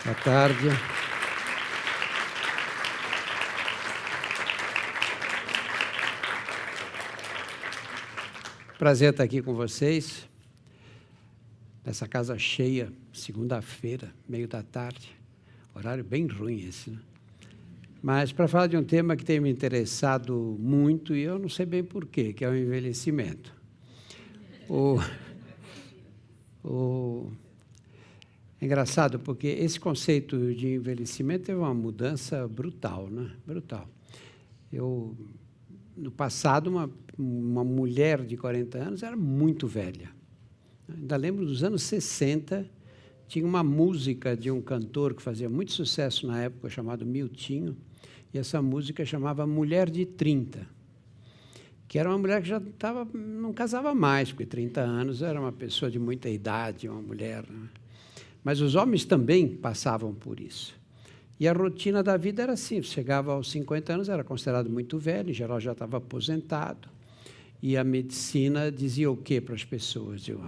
Boa tarde. Prazer estar aqui com vocês, nessa casa cheia, segunda-feira, meio da tarde. Horário bem ruim esse, né? Mas para falar de um tema que tem me interessado muito, e eu não sei bem porquê, que é o envelhecimento. É engraçado, porque esse conceito de envelhecimento teve uma mudança brutal, né? Brutal. No passado, uma mulher de 40 anos era muito velha. Ainda lembro dos anos 60, tinha uma música de um cantor que fazia muito sucesso na época, chamado Miltinho, e essa música chamava Mulher de 30, que era uma mulher que já não casava mais, porque 30 anos era uma pessoa de muita idade, uma mulher, né? Mas os homens também passavam por isso. E a rotina da vida era assim, chegava aos 50 anos, era considerado muito velho, em geral já estava aposentado, e a medicina dizia o quê para as pessoas? Dizia,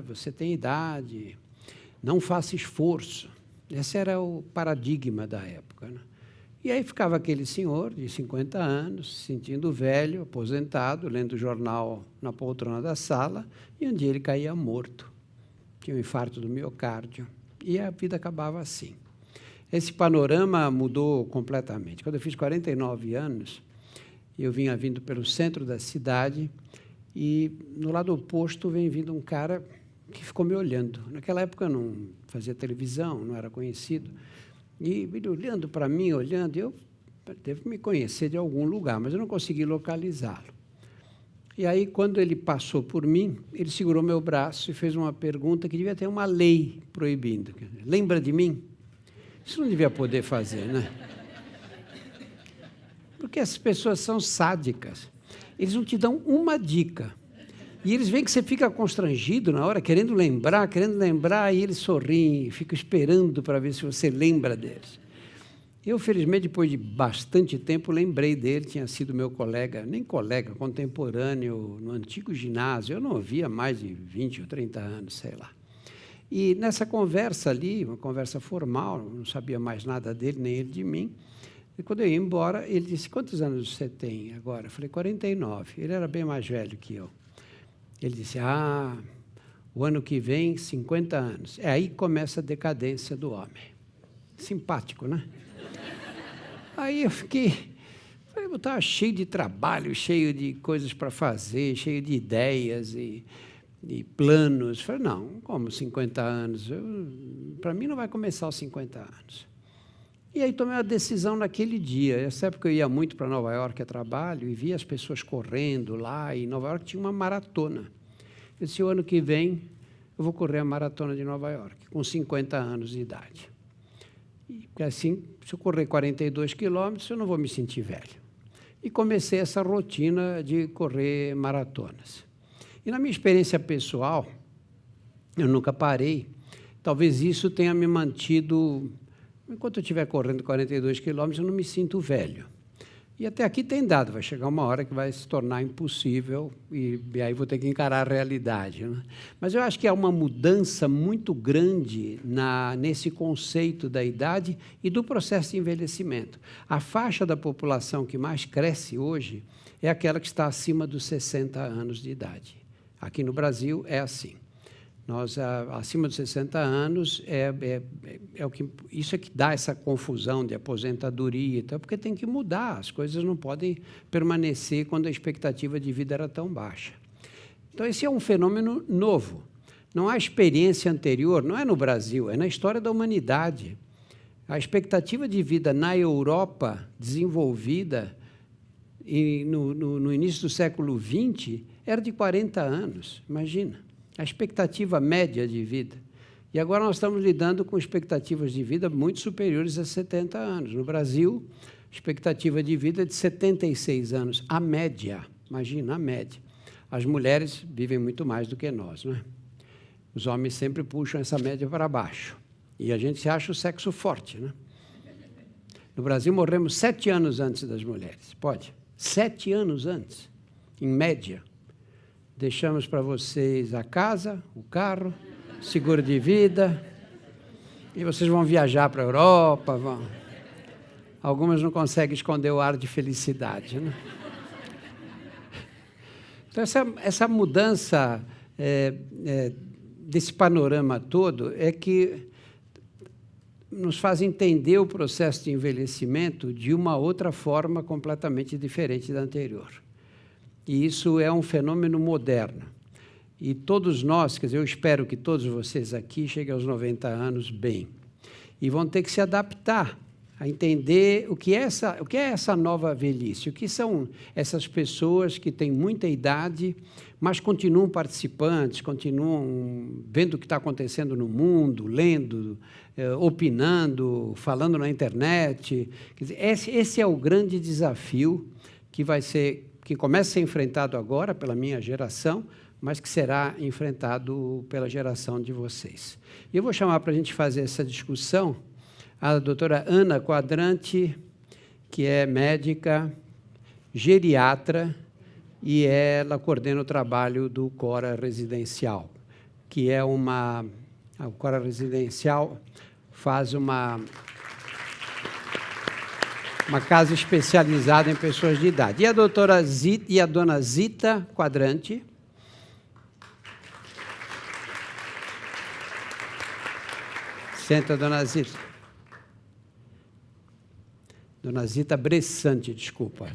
você tem idade, não faça esforço. Esse era o paradigma da época, né? E aí ficava aquele senhor de 50 anos, se sentindo velho, aposentado, lendo o jornal na poltrona da sala, e um dia ele caía morto. Tinha um infarto do miocárdio, e a vida acabava assim. Esse panorama mudou completamente. Quando eu fiz 49 anos, eu vinha vindo pelo centro da cidade, e no lado oposto vem vindo um cara que ficou me olhando. Naquela época eu não fazia televisão, não era conhecido, e ele olhando para mim, olhando, eu devo me conhecer de algum lugar, mas eu não consegui localizá-lo. E aí, quando ele passou por mim, ele segurou meu braço e fez uma pergunta que devia ter uma lei proibindo. Lembra de mim? Isso não devia poder fazer, né? Porque essas pessoas são sádicas. Eles não te dão uma dica. E eles veem que você fica constrangido na hora, querendo lembrar, e eles sorriem, ficam esperando para ver se você lembra deles. Eu, felizmente, depois de bastante tempo, lembrei dele, tinha sido meu colega, nem colega, contemporâneo, no antigo ginásio, eu não o via há mais de 20 ou 30 anos, sei lá. E nessa conversa ali, uma conversa formal, não sabia mais nada dele, nem ele de mim, e quando eu ia embora, ele disse, quantos anos você tem agora? Eu falei, 49. Ele era bem mais velho que eu. Ele disse, o ano que vem, 50 anos. É aí que começa a decadência do homem. Simpático, né? Aí eu eu estava cheio de trabalho, cheio de coisas para fazer, cheio de ideias e planos. Falei, não, como 50 anos? Para mim não vai começar aos 50 anos. E aí tomei uma decisão naquele dia. Essa época eu ia muito para Nova York a trabalho e via as pessoas correndo lá, e Nova York tinha uma maratona. Eu disse, o ano que vem eu vou correr a maratona de Nova York, com 50 anos de idade. E assim, se eu correr 42 quilômetros, eu não vou me sentir velho. E comecei essa rotina de correr maratonas. E na minha experiência pessoal, eu nunca parei. Talvez isso tenha me mantido... Enquanto eu estiver correndo 42 quilômetros, eu não me sinto velho. E até aqui tem dado, vai chegar uma hora que vai se tornar impossível, e aí vou ter que encarar a realidade, né? Mas eu acho que há uma mudança muito grande nesse conceito da idade e do processo de envelhecimento. A faixa da população que mais cresce hoje é aquela que está acima dos 60 anos de idade. Aqui no Brasil é assim. Nós, acima dos 60 anos, isso é que dá essa confusão de aposentadoria, então, porque tem que mudar, as coisas não podem permanecer quando a expectativa de vida era tão baixa. Então, esse é um fenômeno novo. Não há experiência anterior, não é no Brasil, é na história da humanidade. A expectativa de vida na Europa desenvolvida no início do século XX era de 40 anos, imagina. A expectativa média de vida. E agora nós estamos lidando com expectativas de vida muito superiores a 70 anos. No Brasil, a expectativa de vida é de 76 anos, a média. Imagina, a média. As mulheres vivem muito mais do que nós, não é? Os homens sempre puxam essa média para baixo. E a gente se acha o sexo forte, né? No Brasil, morremos 7 anos antes das mulheres. Pode? 7 anos antes, em média. Deixamos para vocês a casa, o carro, seguro de vida, E vocês vão viajar para a Europa, vão. Algumas não conseguem esconder o ar de felicidade, né? Então, essa mudança desse panorama todo é que nos faz entender o processo de envelhecimento de uma outra forma completamente diferente da anterior. E isso é um fenômeno moderno. E todos nós, quer dizer, eu espero que todos vocês aqui cheguem aos 90 anos bem. E vão ter que se adaptar a entender o que é essa nova velhice, o que são essas pessoas que têm muita idade, mas continuam participantes, continuam vendo o que está acontecendo no mundo, lendo, opinando, falando na internet. Quer dizer, esse é o grande desafio que começa a ser enfrentado agora pela minha geração, mas que será enfrentado pela geração de vocês. E eu vou chamar para a gente fazer essa discussão a doutora Ana Quadranti, que é médica, geriatra, e ela coordena o trabalho do Cora Residencial, que é o Cora Residencial faz uma casa especializada em pessoas de idade. E a dona Zita Quadranti, senta, dona Zita. Dona Zita Bressante, desculpa.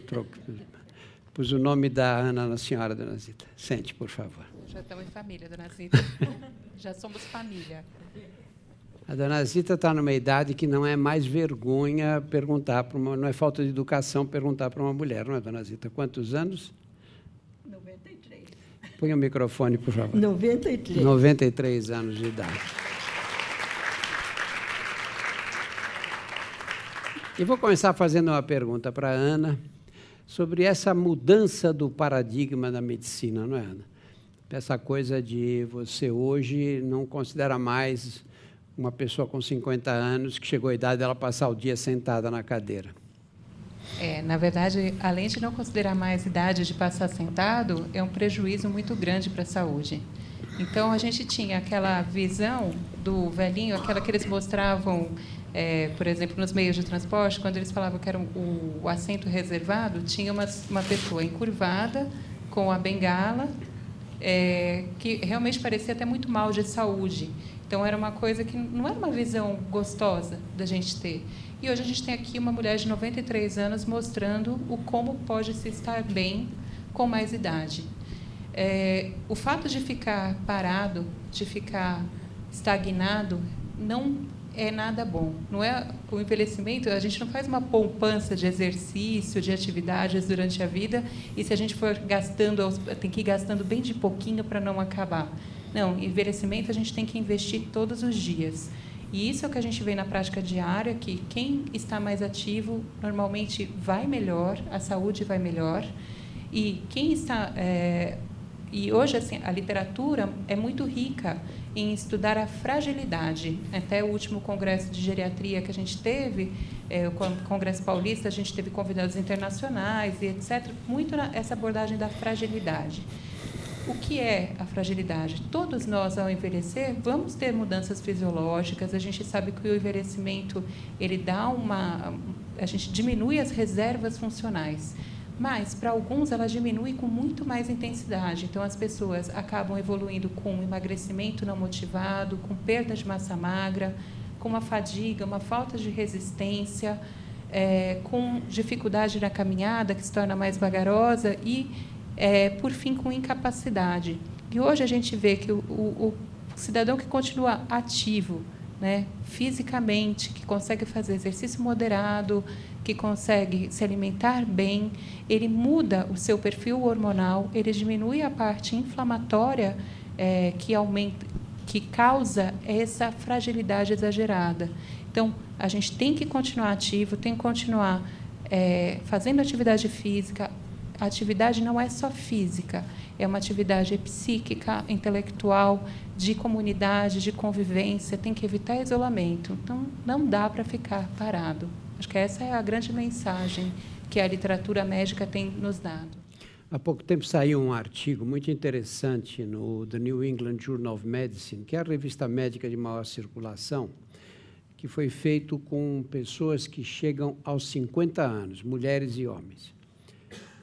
Pus o nome da Ana na senhora, dona Zita. Sente, por favor. Já estamos em família, dona Zita. Já somos família. A dona Zita está numa idade que não é mais vergonha perguntar para não é falta de educação perguntar para uma mulher, não é, dona Zita? Quantos anos? 93. Põe o microfone, por favor. 93. 93 anos de idade. E vou começar fazendo uma pergunta para a Ana sobre essa mudança do paradigma da medicina, não é, Ana? Essa coisa de você hoje não considera mais uma pessoa com 50 anos que chegou à idade dela passar o dia sentada na cadeira. Na verdade, além de não considerar mais idade de passar sentado, é um prejuízo muito grande para a saúde. Então, a gente tinha aquela visão do velhinho, aquela que eles mostravam, por exemplo, nos meios de transporte, quando eles falavam que era o assento reservado, tinha uma pessoa encurvada, com a bengala, que realmente parecia até muito mal de saúde. Então, era uma coisa que não era uma visão gostosa da gente ter. E hoje a gente tem aqui uma mulher de 93 anos mostrando como pode se estar bem com mais idade. O fato de ficar parado, de ficar estagnado, não é nada bom. Não é o envelhecimento, a gente não faz uma poupança de exercício, de atividades durante a vida, e se a gente for gastando, tem que ir gastando bem de pouquinho para não acabar. Não, envelhecimento a gente tem que investir todos os dias. E isso é o que a gente vê na prática diária, que quem está mais ativo normalmente vai melhor, a saúde vai melhor. E quem está... E hoje, assim, a literatura é muito rica em estudar a fragilidade. Até o último congresso de geriatria que a gente teve, o Congresso Paulista, a gente teve convidados internacionais e etc., muito essa abordagem da fragilidade. O que é a fragilidade? Todos nós, ao envelhecer, vamos ter mudanças fisiológicas. A gente sabe que o envelhecimento ele dá a gente diminui as reservas funcionais. Mas, para alguns, ela diminui com muito mais intensidade. Então, as pessoas acabam evoluindo com emagrecimento não motivado, com perda de massa magra, com uma fadiga, uma falta de resistência, com dificuldade na caminhada, que se torna mais vagarosa, e, por fim, com incapacidade. E hoje a gente vê que o cidadão que continua ativo, né, fisicamente, que consegue fazer exercício moderado, que consegue se alimentar bem, ele muda o seu perfil hormonal, ele diminui a parte inflamatória que causa essa fragilidade exagerada. Então, a gente tem que continuar ativo, tem que continuar fazendo atividade física. A atividade não é só física, é uma atividade psíquica, intelectual, de comunidade, de convivência, tem que evitar isolamento. Então, não dá para ficar parado. Acho que essa é a grande mensagem que a literatura médica tem nos dado. Há pouco tempo saiu um artigo muito interessante no The New England Journal of Medicine, que é a revista médica de maior circulação, que foi feito com pessoas que chegam aos 50 anos, mulheres e homens.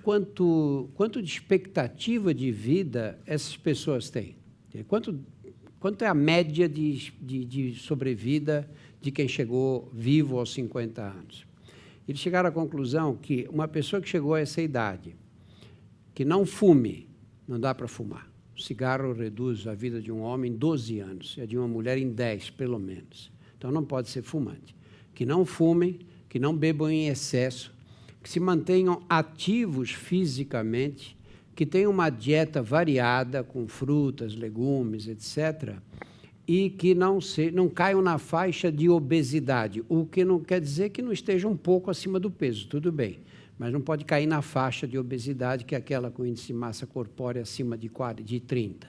Quanto de expectativa de vida essas pessoas têm? Quanto é a média de sobrevida de quem chegou vivo aos 50 anos? Eles chegaram à conclusão que uma pessoa que chegou a essa idade, que não fume, não dá para fumar. O cigarro reduz a vida de um homem em 12 anos, e a de uma mulher em 10, pelo menos. Então, não pode ser fumante. Que não fumem, que não bebam em excesso, que se mantenham ativos fisicamente, que tenham uma dieta variada, com frutas, legumes, etc., e que não caiam na faixa de obesidade, o que não quer dizer que não esteja um pouco acima do peso, tudo bem, mas não pode cair na faixa de obesidade, que é aquela com índice de massa corpórea acima de 30.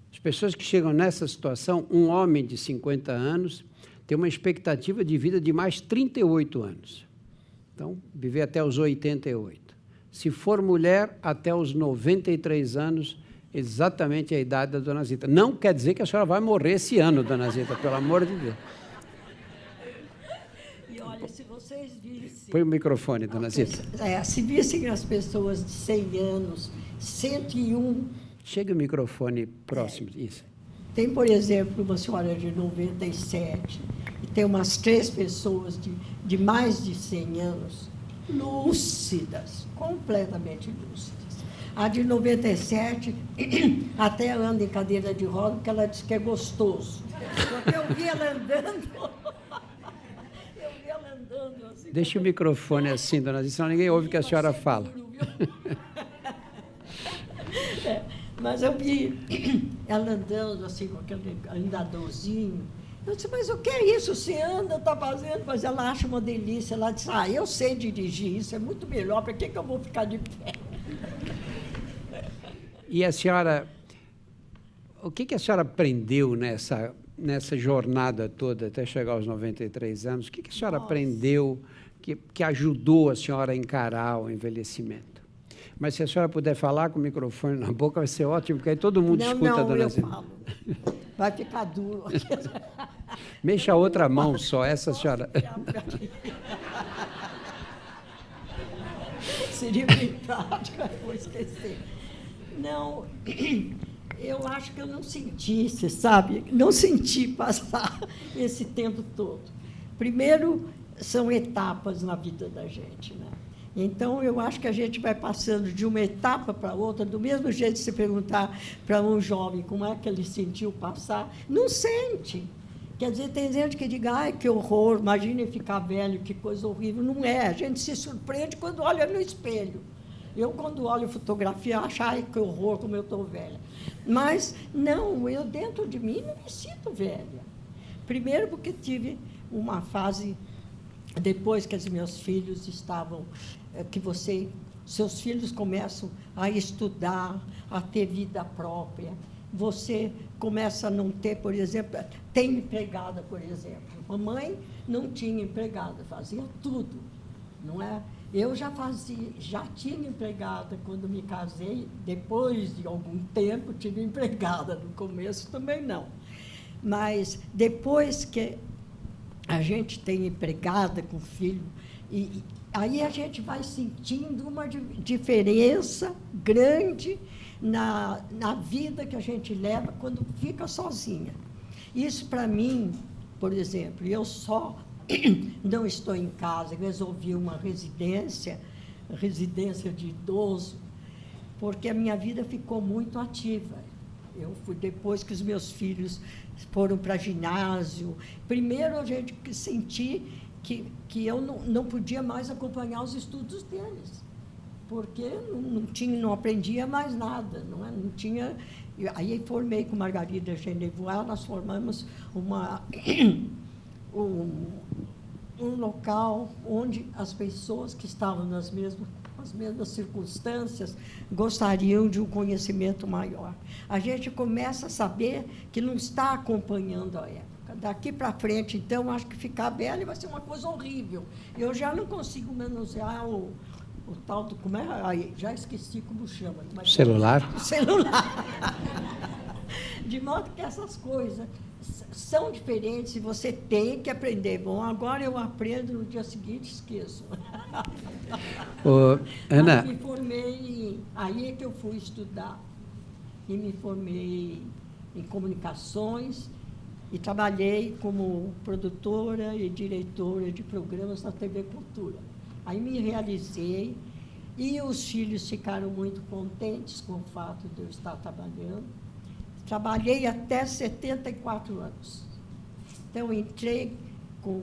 As pessoas que chegam nessa situação, um homem de 50 anos tem uma expectativa de vida de mais 38 anos. Então, viver até os 88. Se for mulher, até os 93 anos, exatamente a idade da dona Zita. Não quer dizer que a senhora vai morrer esse ano, dona Zita, pelo amor de Deus. E olha, se vocês vissem... Põe o microfone, dona Zita. Se vissem as pessoas de 100 anos, 101... Chega o microfone próximo, isso. Tem, por exemplo, uma senhora de 97, e tem umas 3 pessoas de mais de 100 anos, lúcidas, completamente lúcidas. A de 97 até anda em cadeira de roda, porque ela diz que é gostoso. Porque eu vi ela andando. Assim. Deixa o microfone assim, dona Zita, senão ninguém ouve o que a senhora fala. Mas eu vi ela andando assim, com aquele andadorzinho. Eu disse, mas o que é isso? Você anda, está fazendo? Mas ela acha uma delícia. Ela disse, eu sei dirigir, isso é muito melhor, para que eu vou ficar de pé? E a senhora, o que a senhora aprendeu nessa jornada toda, até chegar aos 93 anos? O que a senhora aprendeu que ajudou a senhora a encarar o envelhecimento? Mas se a senhora puder falar com o microfone na boca, vai ser ótimo, porque aí todo mundo escuta a dona Zita. Não, eu falo. Vai ficar duro. Mexa a outra mão só, essa senhora... Seria bem prático, eu vou esquecer. Não, eu acho que eu não senti, você sabe, não senti passar esse tempo todo. Primeiro, são etapas na vida da gente, né? Então, eu acho que a gente vai passando de uma etapa para outra, do mesmo jeito que se perguntar para um jovem como é que ele sentiu passar, não sente. Quer dizer, tem gente que diga, ai, que horror, imagine ficar velho, que coisa horrível. Não é, a gente se surpreende quando olha no espelho. Eu, quando olho fotografia, acho, ai, que horror, como eu estou velha. Mas, não, eu dentro de mim não me sinto velha. Primeiro porque tive uma fase, depois que os meus filhos estavam, seus filhos começam a estudar, a ter vida própria. Você começa a não ter, por exemplo, tem empregada, por exemplo. Mamãe não tinha empregada, fazia tudo, não é? Eu já tinha empregada quando me casei, depois de algum tempo tive empregada, no começo também não. Mas depois que a gente tem empregada com filho, e aí a gente vai sentindo uma diferença grande na vida que a gente leva quando fica sozinha. Isso, para mim, por exemplo, eu só não estou em casa, resolvi uma residência de idoso, porque a minha vida ficou muito ativa. Eu fui, depois que os meus filhos foram para ginásio, primeiro a gente senti que eu não podia mais acompanhar os estudos deles, porque não aprendia mais nada, não tinha... Aí formei com Margarida Genevois, nós formamos um local onde as pessoas que estavam nas mesmas circunstâncias gostariam de um conhecimento maior. A gente começa a saber que não está acompanhando a época. Daqui para frente, então, acho que ficar velho vai ser uma coisa horrível. Eu já não consigo manusear o tal do... Como é? Aí, já esqueci como chama. Mas celular? Celular. De modo que essas coisas são diferentes e você tem que aprender. Bom, agora eu aprendo, no dia seguinte esqueço. Ô, Ana, Mas me formei, aí é que eu fui estudar. E me formei em comunicações e trabalhei como produtora e diretora de programas na TV Cultura. Aí me realizei e os filhos ficaram muito contentes com o fato de eu estar trabalhando. Trabalhei até 74 anos. Então, entrei com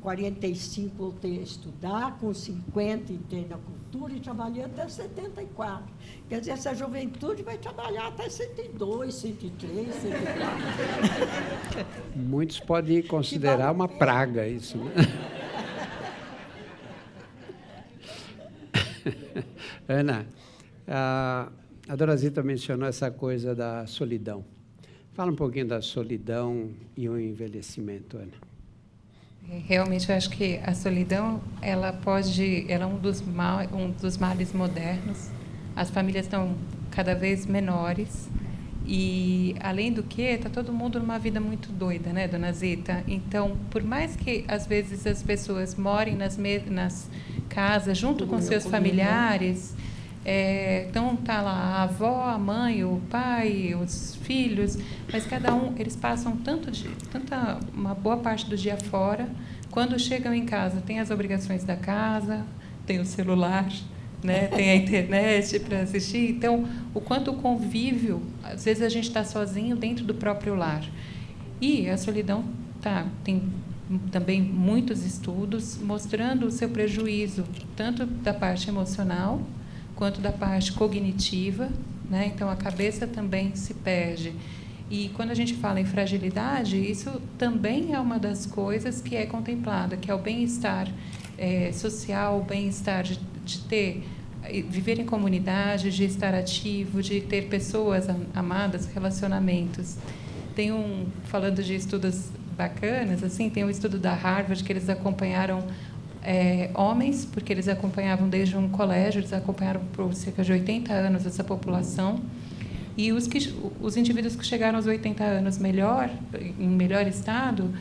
45, voltei a estudar, com 50 entrei na cultura e trabalhei até 74. Quer dizer, essa juventude vai trabalhar até 102, 103, 104. muitos podem considerar uma praga isso, né? Ana, a dona Zita mencionou essa coisa da solidão. Fala um pouquinho da solidão e o envelhecimento, Ana. Realmente, eu acho que a solidão, ela é um dos males modernos. As famílias estão cada vez menores e, além do que, está todo mundo numa vida muito doida, né, dona Zita? Então, por mais que, às vezes, as pessoas morem nas casas junto com seus familiares, então tá lá a avó, a mãe, o pai, os filhos, mas cada um, eles passam uma boa parte do dia fora. Quando chegam em casa, tem as obrigações da casa, tem o celular, né, tem a internet para assistir. Então, o quanto o convívio, às vezes a gente está sozinho dentro do próprio lar. E a solidão tem também muitos estudos mostrando o seu prejuízo, tanto da parte emocional quanto da parte cognitiva, né? Então, a cabeça também se perde. E, quando a gente fala em fragilidade, isso também é uma das coisas que é contemplada, que é o bem-estar social, o bem-estar de viver em comunidade, de estar ativo, de ter pessoas amadas, relacionamentos. Falando de estudos bacanas, assim, tem um estudo da Harvard que eles acompanharam homens, porque eles acompanhavam desde um colégio, eles acompanharam por cerca de 80 anos essa população, e os indivíduos que chegaram aos 80 anos em melhor estado,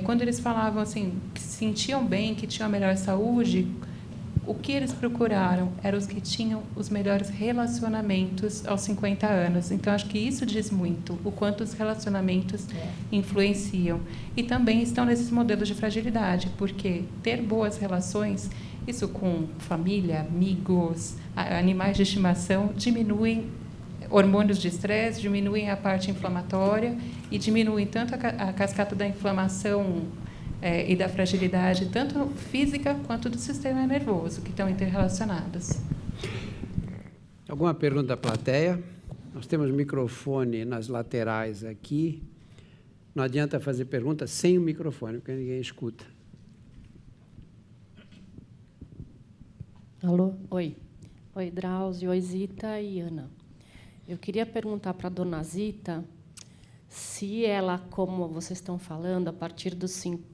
quando eles falavam assim, que se sentiam bem, que tinham a melhor saúde, o que eles procuraram eram os que tinham os melhores relacionamentos aos 50 anos. Então, acho que isso diz muito, o quanto os relacionamentos influenciam. E também estão nesses modelos de fragilidade, porque ter boas relações, isso com família, amigos, animais de estimação, diminuem hormônios de estresse, diminuem a parte inflamatória e diminuem tanto a cascata da inflamação e da fragilidade, tanto física quanto do sistema nervoso, que estão interrelacionados. Alguma pergunta da plateia? Nós temos microfone nas laterais aqui. Não adianta fazer pergunta sem o microfone, porque ninguém escuta. Alô? Oi. Oi, Drauzio. Oi, Zita e Ana. Eu queria perguntar para a dona Zita se ela, como vocês estão falando, a partir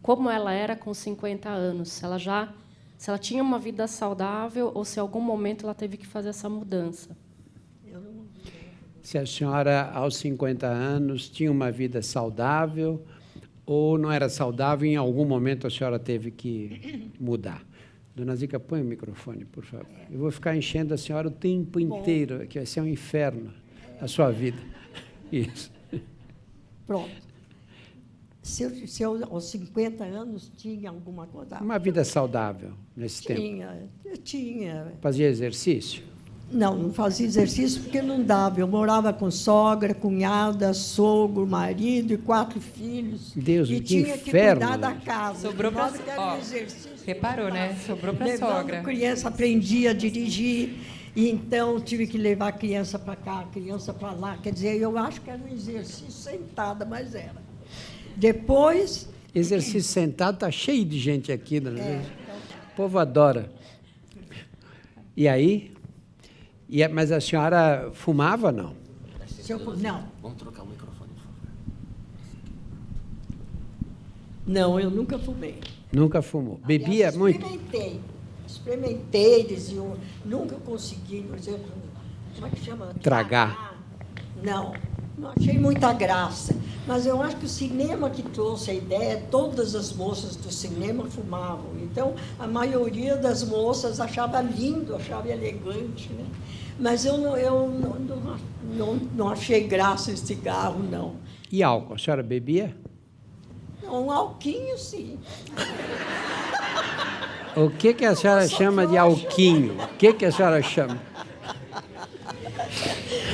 como ela era com 50 anos, se ela tinha uma vida saudável ou se em algum momento ela teve que fazer essa mudança. Se a senhora, aos 50 anos, tinha uma vida saudável ou não era saudável e em algum momento a senhora teve que mudar. Dona Zica, põe o microfone, por favor. Eu vou ficar enchendo a senhora o tempo inteiro, que vai ser um inferno a sua vida. Isso. Pronto. Se eu, aos 50 anos, tinha alguma coisa... Uma vida saudável nesse tempo? Tinha. Fazia exercício? Não fazia exercício porque não dava. Eu morava com sogra, cunhada, sogro, marido e 4 filhos. Deus, e que tinha inferno, que cuidar da casa. Sobrou para reparou, né? Sobrou para a sogra. Criança, aprendia a dirigir, e então tive que levar a criança para cá, a criança para lá. Quer dizer, eu acho que era um exercício sentada, mas era. Depois... Exercício sentado, está cheio de gente aqui. Né? O povo adora. E aí? Mas a senhora fumava, não? Não. Vamos trocar o microfone, por favor. Não, eu nunca fumei. Nunca fumou. Bebia muito? Experimentei, diziam, nunca consegui, por exemplo, como é que chama? Tragar. Não, Não achei muita graça, mas eu acho que o cinema que trouxe a ideia, todas as moças do cinema fumavam. Então, a maioria das moças achava lindo, achava elegante, né? Mas eu não achei graça em cigarro, não. E álcool? A senhora bebia? Um alquinho, sim. O que a senhora chama de alquinho? O que a senhora chama?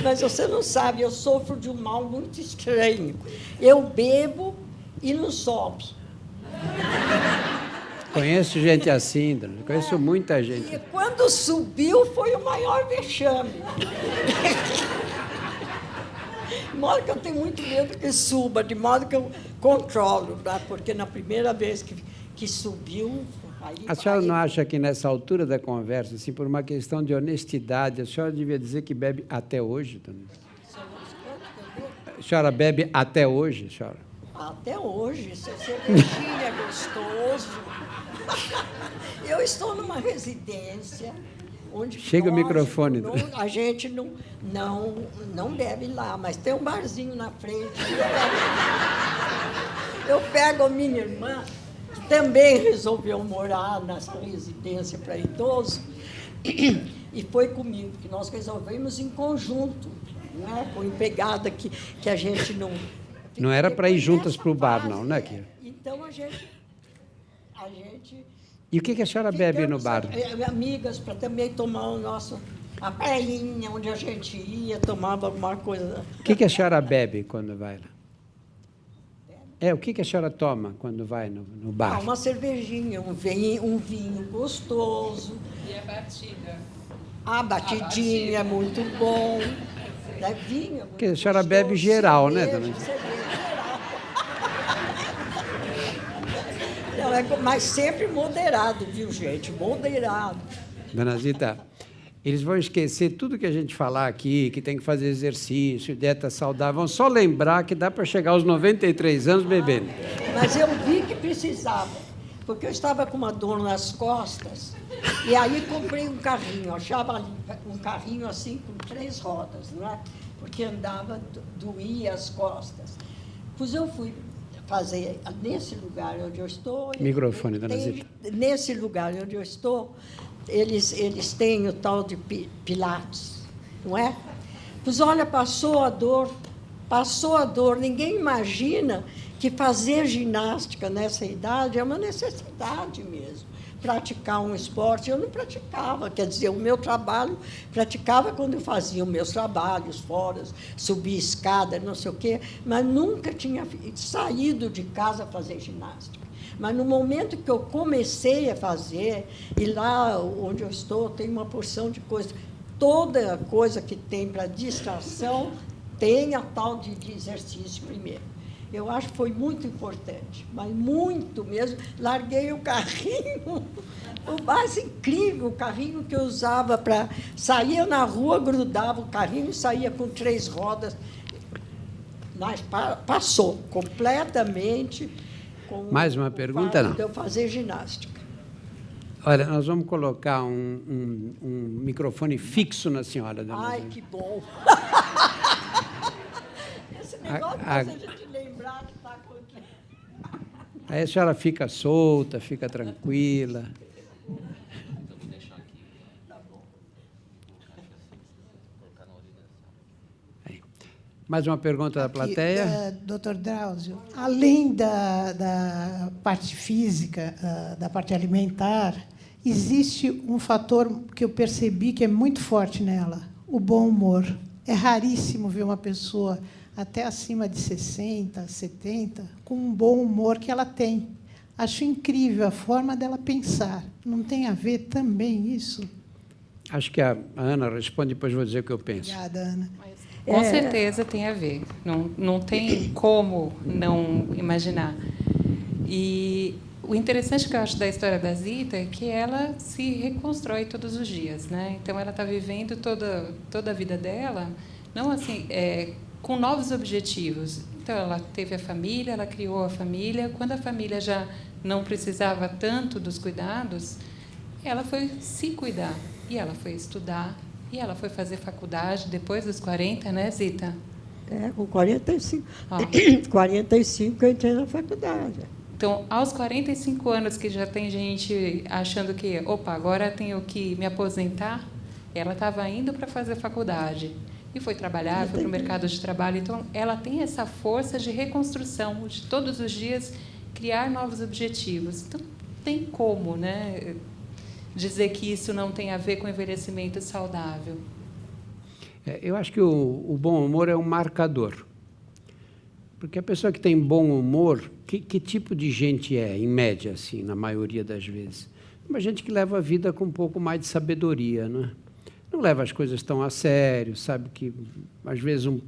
Mas você não sabe, eu sofro de um mal muito estranho. Eu bebo e não sobe. Conheço gente assim, dona. Conheço muita gente. E quando subiu, foi o maior vexame. De modo que eu tenho muito medo que suba, de modo que eu controlo, tá? Porque na primeira vez que subiu... A senhora não acha que nessa altura da conversa, assim, por uma questão de honestidade, a senhora devia dizer que bebe até hoje, dona? A senhora bebe até hoje, senhora? Até hoje, seu cervejinho é gostoso. Eu estou numa residência onde chega o microfone. A gente não bebe lá, mas tem um barzinho na frente. Eu pego a minha irmã, que também resolveu morar nessa residência para idoso, e foi comigo, que nós resolvemos em conjunto, né, com empregada que a gente não... Não era para ir juntas para o bar, não, né, Kira? Então, a gente... E o que a senhora bebe no bar? Amigas, para também tomar a praiinha, onde a gente ia, tomava alguma coisa. O que a senhora bebe quando vai lá? O que a senhora toma quando vai no bar? Uma cervejinha, um vinho gostoso. E a batida? A batidinha é muito bom. Vinho é muito Porque a senhora bebe geral, né, dona? Não, mas sempre moderado, viu, gente? Moderado. Dona Zita, eles vão esquecer tudo que a gente falar aqui, que tem que fazer exercício, dieta saudável. Vão só lembrar que dá para chegar aos 93 anos bebendo. Mas eu vi que precisava, porque eu estava com uma dor nas costas, e aí comprei um carrinho, achava um carrinho assim com 3 rodas, não é? Porque andava, doía as costas. Pois eu fui fazer nesse lugar onde eu estou... Microfone, dona Zita. Nesse lugar onde eu estou, eles têm o tal de Pilates, não é? Pois olha, passou a dor. Ninguém imagina que fazer ginástica nessa idade é uma necessidade mesmo. Praticar um esporte, eu não praticava, quer dizer, o meu trabalho, praticava quando eu fazia os meus trabalhos fora, subir escada, não sei o quê, mas nunca tinha saído de casa a fazer ginástica. Mas no momento que eu comecei a fazer, e lá onde eu estou tem uma porção de coisas, toda coisa que tem para distração tem a tal de exercício primeiro. Eu acho que foi muito importante, mas muito mesmo. Larguei o carrinho, o mais incrível, o carrinho que eu usava para... Saía na rua, grudava o carrinho, saía com 3 rodas, mas passou completamente... Mais uma pergunta, não? De eu fazer ginástica. Olha, nós vamos colocar um microfone fixo na senhora, dona Ai, Zita. que bom! Esse negócio A- faz a gente lembrar que está acontecendo. Aí a senhora fica solta, fica tranquila. Aí. Mais uma pergunta da plateia? Doutor Drauzio, além da parte física, da parte alimentar, existe um fator que eu percebi que é muito forte nela, o bom humor. É raríssimo ver uma pessoa até acima de 60, 70, com um bom humor que ela tem. Acho incrível a forma dela pensar. Não tem a ver também isso? Acho que a Ana responde, depois vou dizer o que eu penso. Obrigada, Ana. Com certeza tem a ver. Não tem como não imaginar. E o interessante que eu acho da história da Zita é que ela se reconstrói todos os dias, né? Então ela está vivendo toda a vida dela, não assim, com novos objetivos. Então ela teve a família, ela criou a família. Quando a família já não precisava tanto dos cuidados, ela foi se cuidar e ela foi estudar. E ela foi fazer faculdade depois dos 40, né, Zita? Com 45. Ah. 45 eu entrei na faculdade. Então, aos 45 anos, que já tem gente achando que, opa, agora tenho que me aposentar, ela estava indo para fazer faculdade e foi trabalhar, foi para o mercado de trabalho. Então, ela tem essa força de reconstrução, de todos os dias criar novos objetivos. Então, tem como, né, dizer que isso não tem a ver com envelhecimento saudável? Eu acho que o bom humor é um marcador. Porque a pessoa que tem bom humor, que tipo de gente é, em média, assim, na maioria das vezes? Uma gente que leva a vida com um pouco mais de sabedoria, né? Não leva as coisas tão a sério, sabe que, às vezes, um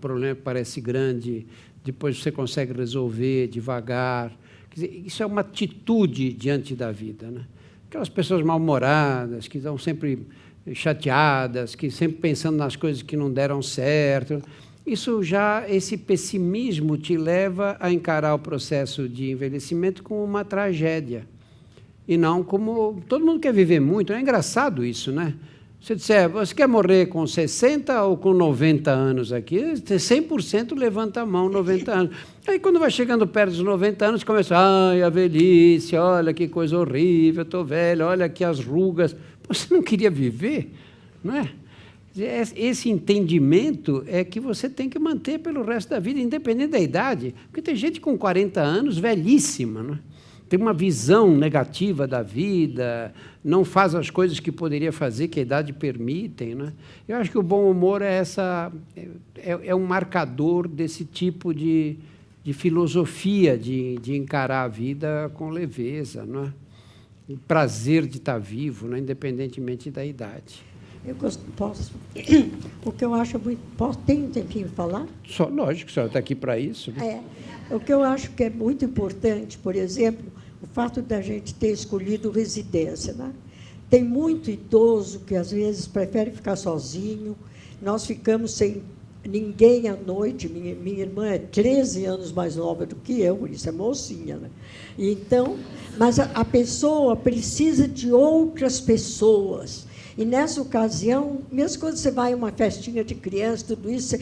problema parece grande, depois você consegue resolver devagar. Quer dizer, isso é uma atitude diante da vida, né? Aquelas pessoas mal-humoradas, que estão sempre chateadas, que sempre pensando nas coisas que não deram certo. Esse pessimismo te leva a encarar o processo de envelhecimento como uma tragédia. E não como... Todo mundo quer viver muito, é engraçado isso, né? Se disser, você quer morrer com 60 ou com 90 anos aqui? 100% levanta a mão, 90 anos. Aí, quando vai chegando perto dos 90 anos, começa, ai, a velhice, olha que coisa horrível, estou velho, olha aqui as rugas. Você não queria viver, não é? Esse entendimento é que você tem que manter pelo resto da vida, independente da idade. Porque tem gente com 40 anos velhíssima, não é? Tem uma visão negativa da vida, não faz as coisas que poderia fazer, que a idade permitem, né? Eu acho que o bom humor é um marcador desse tipo de filosofia de encarar a vida com leveza, não é? O prazer de estar vivo, né? Independentemente da idade. Eu posso. O que eu acho muito. Tem um tempinho para falar? Só, lógico, a senhora está aqui para isso. Né? O que eu acho que é muito importante, por exemplo, o fato da gente ter escolhido residência. Né? Tem muito idoso que, às vezes, prefere ficar sozinho. Nós ficamos sem ninguém à noite. Minha irmã é 13 anos mais nova do que eu, por isso é mocinha. Né? Então, mas a pessoa precisa de outras pessoas. E, nessa ocasião, mesmo quando você vai a uma festinha de criança, tudo isso,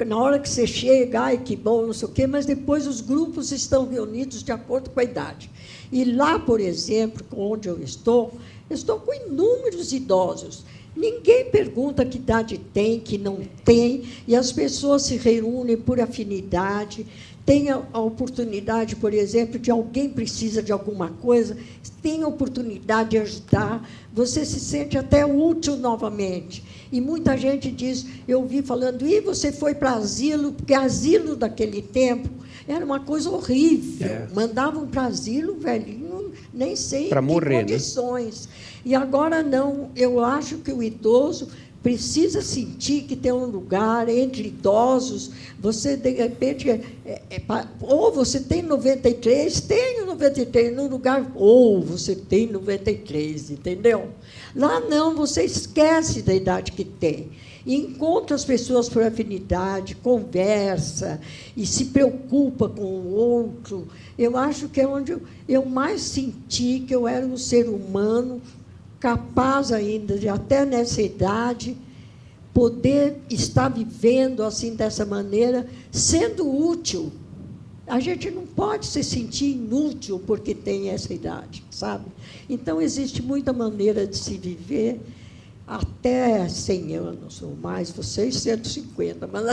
na hora que você chega, ai, que bom, não sei o quê, mas depois os grupos estão reunidos de acordo com a idade. E lá, por exemplo, onde eu estou com inúmeros idosos. Ninguém pergunta que idade tem, que não tem, e as pessoas se reúnem por afinidade. Tem a oportunidade, por exemplo, de alguém precisa de alguma coisa, tem a oportunidade de ajudar, você se sente até útil novamente. E muita gente diz, eu ouvi falando, e você foi para asilo, porque asilo daquele tempo era uma coisa horrível. Mandavam para asilo, velhinho, nem sei para morrer, condições. Né? E agora não, eu acho que o idoso precisa sentir que tem um lugar entre idosos. Você, de repente, ou você tem 93, tenho 93, num lugar, ou você tem 93, entendeu? Lá não, você esquece da idade que tem. E encontra as pessoas por afinidade, conversa e se preocupa com o outro. Eu acho que é onde eu mais senti que eu era um ser humano capaz ainda de, até nessa idade, poder estar vivendo assim, dessa maneira, sendo útil. A gente não pode se sentir inútil porque tem essa idade, sabe? Então, existe muita maneira de se viver até 100 anos ou mais, vocês 150. Mas...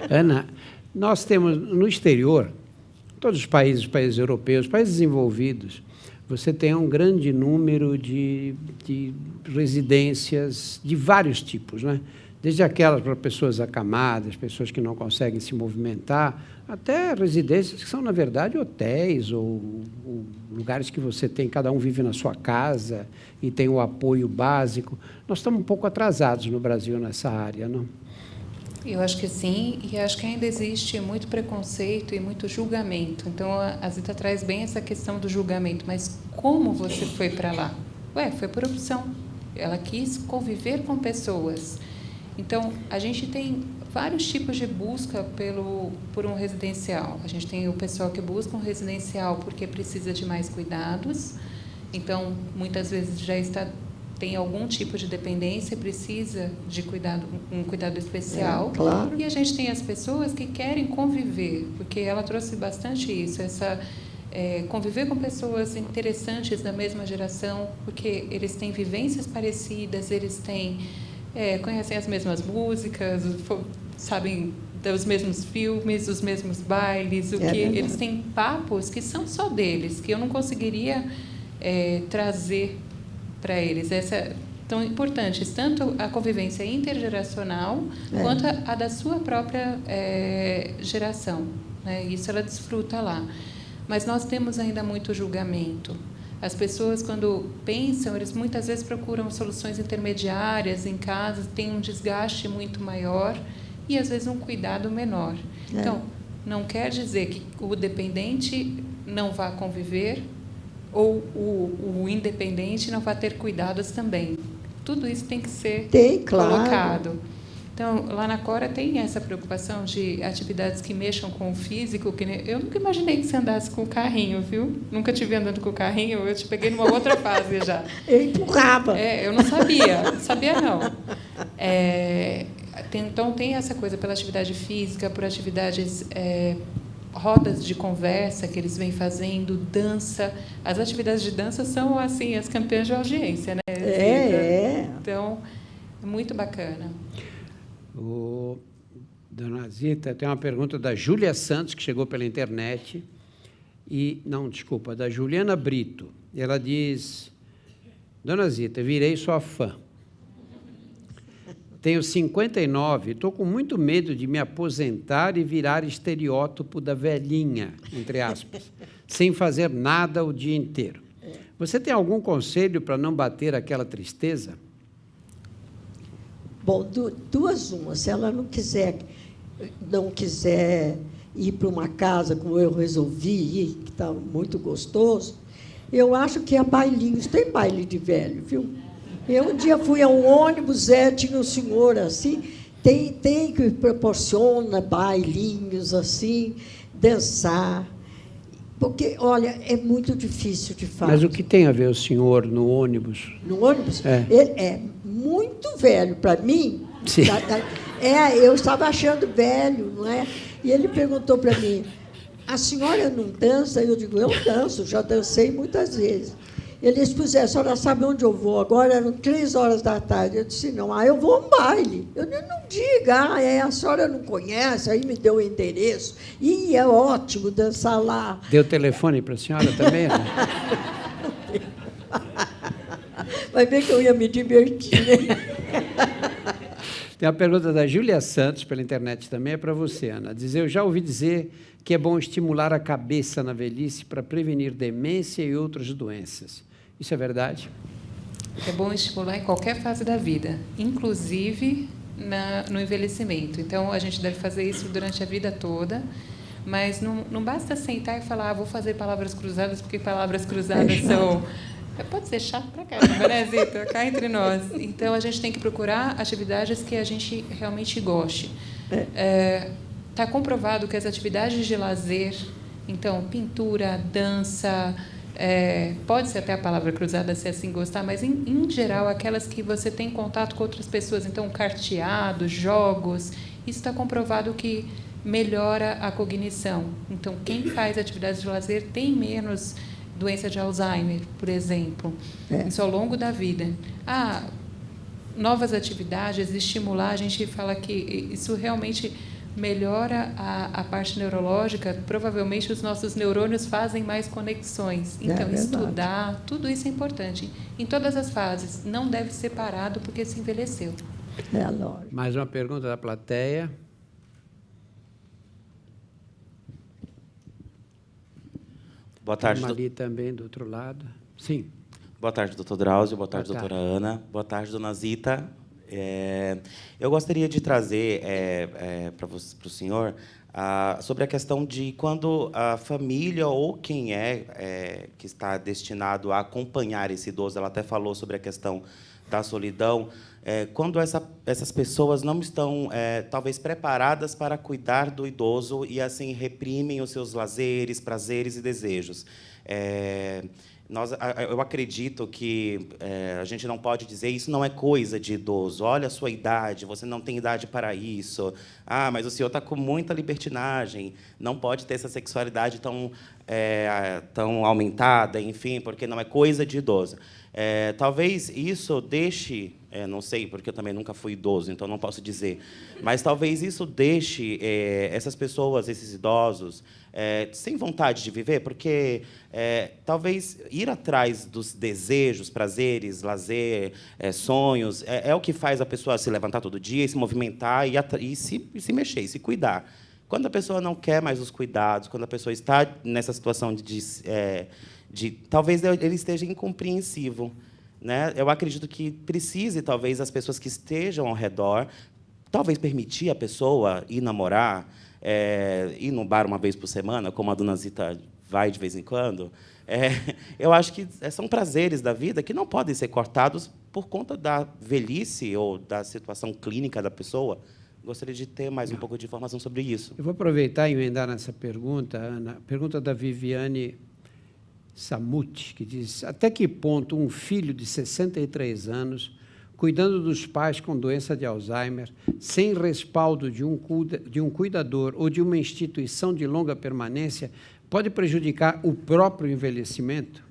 Ana, nós temos no exterior, todos os países europeus, países desenvolvidos, você tem um grande número de residências de vários tipos, né? Desde aquelas para pessoas acamadas, pessoas que não conseguem se movimentar, até residências que são, na verdade, hotéis ou lugares que você tem, cada um vive na sua casa e tem o apoio básico. Nós estamos um pouco atrasados no Brasil nessa área, não? Eu acho que sim, e acho que ainda existe muito preconceito e muito julgamento. Então, a Zita traz bem essa questão do julgamento. Mas como você foi para lá? Foi por opção. Ela quis conviver com pessoas. Então, a gente tem vários tipos de busca por um residencial. A gente tem o pessoal que busca um residencial porque precisa de mais cuidados. Então, muitas vezes já está tem algum tipo de dependência, precisa de um cuidado especial. Claro. E a gente tem as pessoas que querem conviver, porque ela trouxe bastante isso, conviver com pessoas interessantes da mesma geração, porque eles têm vivências parecidas, eles conhecem as mesmas músicas, sabem dos mesmos filmes, dos mesmos bailes, eles têm papos que são só deles, que eu não conseguiria trazer para eles. Essa é tão importante, tanto a convivência intergeracional quanto a da sua própria geração, né? Isso ela desfruta lá. Mas nós temos ainda muito julgamento. As pessoas, quando pensam, eles muitas vezes procuram soluções intermediárias em casa, tem um desgaste muito maior e, às vezes, um cuidado menor. Então, não quer dizer que o dependente não vá conviver ou o independente não vai ter cuidados também. Tudo isso tem que ser colocado. Então, lá na Cora tem essa preocupação de atividades que mexam com o físico. Eu nunca imaginei que você andasse com o carrinho, viu? Nunca te vi andando com o carrinho, eu te peguei numa outra fase já. Eu empurrava. Eu não sabia não. Então, tem essa coisa pela atividade física, por atividades... rodas de conversa que eles vêm fazendo, dança. As atividades de dança são, assim, as campeãs de audiência, né? Então, é muito bacana. Dona Zita, tem uma pergunta da Júlia Santos, que chegou pela internet, da Juliana Brito. Ela diz: Dona Zita, virei sua fã. Tenho 59, estou com muito medo de me aposentar e virar estereótipo da velhinha, entre aspas, sem fazer nada o dia inteiro. Você tem algum conselho para não bater aquela tristeza? Bom, duas umas. Se ela não quiser ir para uma casa como eu resolvi ir, que está muito gostoso, eu acho que é bailinhos. Tem baile de velho, viu? Eu um dia fui a um ônibus, tinha um senhor assim, tem que proporciona bailinhos assim, dançar. Porque, olha, é muito difícil de fazer. Mas o que tem a ver o senhor no ônibus? No ônibus? Ele é muito velho para mim. Sim. Eu estava achando velho, não é? E ele perguntou para mim: a senhora não dança? Eu digo: eu danço, já dancei muitas vezes. Ele disse: a senhora sabe onde eu vou agora? Eram 3h da tarde. Eu disse: não, eu vou a um baile. Eu disse: não diga, a senhora não conhece, aí me deu o endereço. E é ótimo dançar lá. Deu telefone para a senhora também? Né? Vai ver que eu ia me divertir, né? Tem uma pergunta da Júlia Santos, pela internet também, é para você, Ana. Eu já ouvi dizer que é bom estimular a cabeça na velhice para prevenir demência e outras doenças. Isso é verdade? É bom estimular em qualquer fase da vida, inclusive no envelhecimento. Então, a gente deve fazer isso durante a vida toda, mas não basta sentar e falar: vou fazer palavras cruzadas, porque palavras cruzadas são... Pode ser chato pra caramba, né, Zita? Cá entre nós. Então, a gente tem que procurar atividades que a gente realmente goste. Está comprovado que as atividades de lazer, então, pintura, dança, pode ser até a palavra cruzada, se assim gostar, mas, em geral, aquelas que você tem contato com outras pessoas, então, carteado, jogos, isso está comprovado que melhora a cognição. Então, quem faz atividades de lazer tem menos doença de Alzheimer, por exemplo. Isso ao longo da vida. Novas atividades, estimular, a gente fala que isso realmente melhora a parte neurológica. Provavelmente os nossos neurônios fazem mais conexões. Então, estudar, tudo isso é importante. Em todas as fases, não deve ser parado porque se envelheceu. Lógico. Mais uma pergunta da plateia. Boa tarde. Ali também, do outro lado. Sim. Boa tarde, doutor Drauzio. Boa tarde, doutora Ana. Boa tarde, dona Zita. Eu gostaria de trazer para o senhor sobre a questão de quando a família ou quem que está destinado a acompanhar esse idoso, ela até falou sobre a questão da solidão, quando essas pessoas não estão, talvez, preparadas para cuidar do idoso e, assim, reprimem os seus lazeres, prazeres e desejos. Eu acredito que a gente não pode dizer isso não é coisa de idoso. Olha a sua idade, você não tem idade para isso. Ah, mas o senhor está com muita libertinagem, não pode ter essa sexualidade tão aumentada, enfim, porque não é coisa de idoso. Talvez isso deixe, não sei, porque eu também nunca fui idoso, então não posso dizer, mas talvez isso deixe essas pessoas, esses idosos, sem vontade de viver, porque talvez ir atrás dos desejos, prazeres, lazer, sonhos, é o que faz a pessoa se levantar todo dia, e se movimentar e se mexer, e se cuidar. Quando a pessoa não quer mais os cuidados, quando a pessoa está nessa situação talvez ele esteja incompreensivo, né? Eu acredito que precise, talvez, as pessoas que estejam ao redor, talvez permitir a pessoa ir namorar, ir no bar uma vez por semana, como a dona Zita vai de vez em quando. Eu acho que são prazeres da vida que não podem ser cortados por conta da velhice ou da situação clínica da pessoa. Gostaria de ter mais um pouco de informação sobre isso. Eu vou aproveitar e emendar nessa pergunta, Ana. Pergunta da Viviane Samuti, que diz: até que ponto um filho de 63 anos, cuidando dos pais com doença de Alzheimer, sem respaldo de um cuidador ou de uma instituição de longa permanência, pode prejudicar o próprio envelhecimento?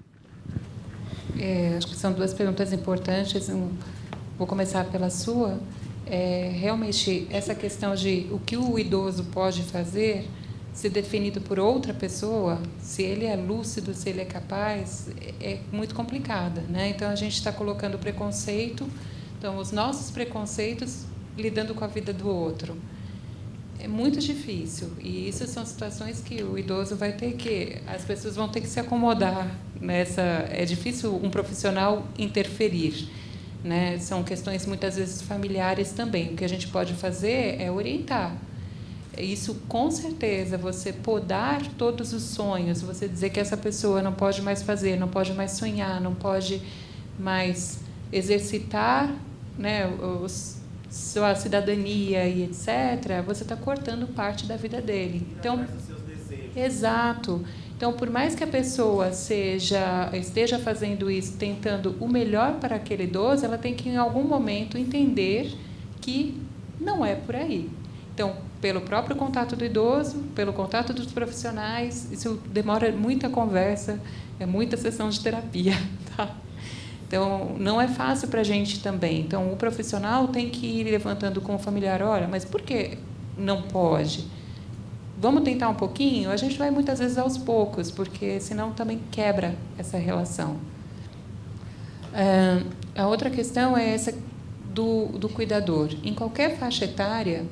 Acho que são duas perguntas importantes. Vou começar pela sua. Realmente, essa questão de o que o idoso pode fazer, se definido por outra pessoa, se ele é lúcido, se ele é capaz, é muito complicada, né? Então, a gente está colocando preconceito, então, os nossos preconceitos lidando com a vida do outro. É muito difícil, e isso são situações que o idoso vai ter que... As pessoas vão ter que se acomodar nessa... É difícil um profissional interferir, né? São questões, muitas vezes, familiares também. O que a gente pode fazer é orientar. Isso, com certeza, você podar todos os sonhos, você dizer que essa pessoa não pode mais fazer, não pode mais sonhar, não pode mais exercitar, né, sua cidadania e etc., você está cortando parte da vida dele. Então, exato. Então, por mais que a pessoa esteja fazendo isso, tentando o melhor para aquele idoso, ela tem que, em algum momento, entender que não é por aí. Então, pelo próprio contato do idoso, pelo contato dos profissionais, isso demora muita conversa, é muita sessão de terapia, tá? Então, não é fácil para a gente também. Então, o profissional tem que ir levantando com o familiar: olha, mas por que não pode? Vamos tentar um pouquinho? A gente vai muitas vezes aos poucos, porque senão também quebra essa relação. A outra questão é essa do cuidador. Em qualquer faixa etária,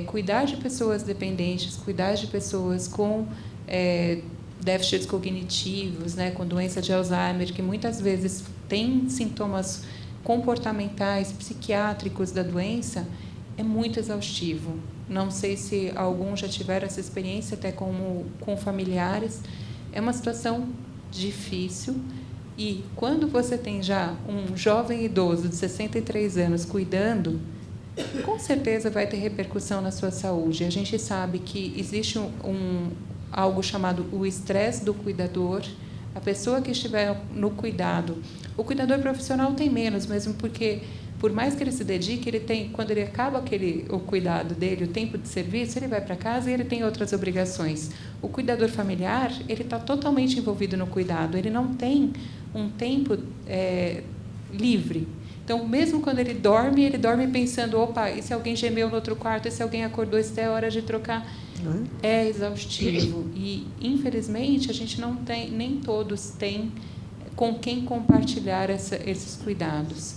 cuidar de pessoas dependentes, cuidar de pessoas com déficits cognitivos, né, com doença de Alzheimer, que muitas vezes têm sintomas comportamentais, psiquiátricos da doença, é muito exaustivo. Não sei se alguns já tiveram essa experiência, até com familiares. É uma situação difícil. E, quando você tem já um jovem idoso de 63 anos cuidando, com certeza vai ter repercussão na sua saúde. A gente sabe que existe algo chamado o estresse do cuidador. A pessoa que estiver no cuidado, o cuidador profissional tem menos, mesmo porque, por mais que ele se dedique, ele tem, quando ele acaba o cuidado dele, o tempo de serviço, ele vai para casa e ele tem outras obrigações. O cuidador familiar, ele está totalmente envolvido no cuidado, ele não tem um tempo livre. Então, mesmo quando ele dorme pensando: opa, e se alguém gemeu no outro quarto, e se alguém acordou, isso é hora de trocar. É exaustivo. E, infelizmente, a gente não tem, nem todos têm com quem compartilhar esses cuidados.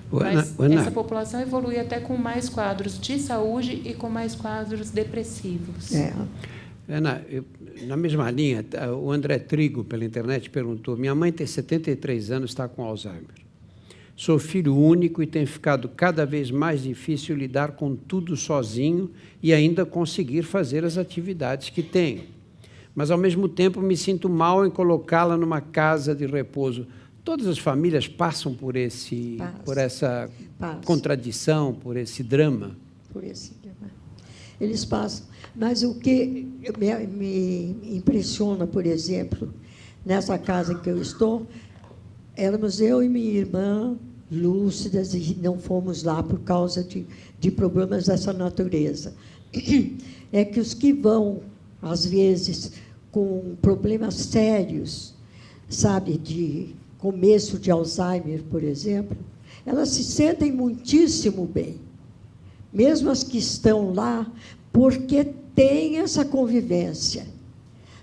Mas essa população evolui até com mais quadros de saúde e com mais quadros depressivos. Ana, na mesma linha, o André Trigo, pela internet, perguntou: minha mãe tem 73 anos, está com Alzheimer. Sou filho único e tem ficado cada vez mais difícil lidar com tudo sozinho e ainda conseguir fazer as atividades que tenho. Mas, ao mesmo tempo, me sinto mal em colocá-la numa casa de repouso. Todas as famílias passam por essa contradição, por esse drama. Por esse drama. Eles passam. Mas o que me impressiona, por exemplo, nessa casa em que eu estou, éramos eu e minha irmã lúcidas e não fomos lá por causa de problemas dessa natureza. É que os que vão, às vezes, com problemas sérios, sabe, de começo de Alzheimer, por exemplo, elas se sentem muitíssimo bem, mesmo as que estão lá, porque tem essa convivência.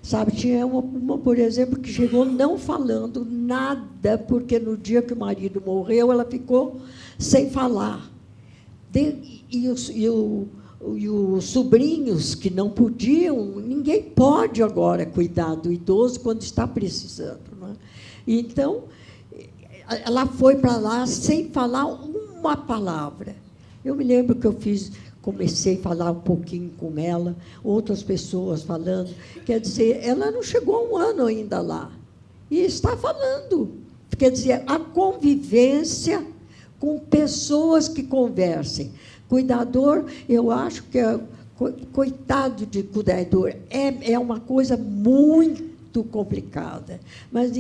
Sabe, tinha uma, por exemplo, que chegou não falando nada, porque no dia que o marido morreu, ela ficou sem falar. E os sobrinhos que não podiam, ninguém pode agora cuidar do idoso quando está precisando. Não é? Então, ela foi para lá sem falar uma palavra. Eu me lembro que comecei a falar um pouquinho com ela, outras pessoas falando. Quer dizer, ela não chegou a um ano ainda lá. E está falando. Quer dizer, a convivência com pessoas que conversem. Cuidador, eu acho que, coitado de cuidador, é uma coisa muito complicada. Mas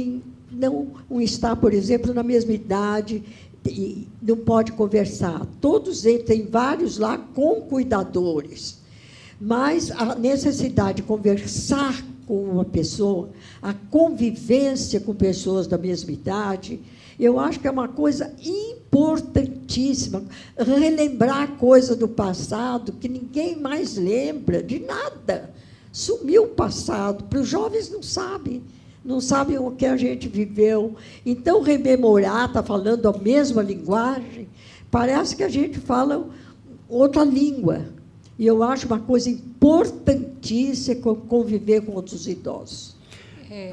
não está, por exemplo, na mesma idade, e não pode conversar. Todos eles, tem vários lá com cuidadores, mas a necessidade de conversar com uma pessoa, a convivência com pessoas da mesma idade, eu acho que é uma coisa importantíssima. Relembrar coisa do passado que ninguém mais lembra de nada. Sumiu o passado. Para os jovens não sabem o que a gente viveu. Então, rememorar, está falando a mesma linguagem, parece que a gente fala outra língua. E eu acho uma coisa importantíssima conviver com outros idosos.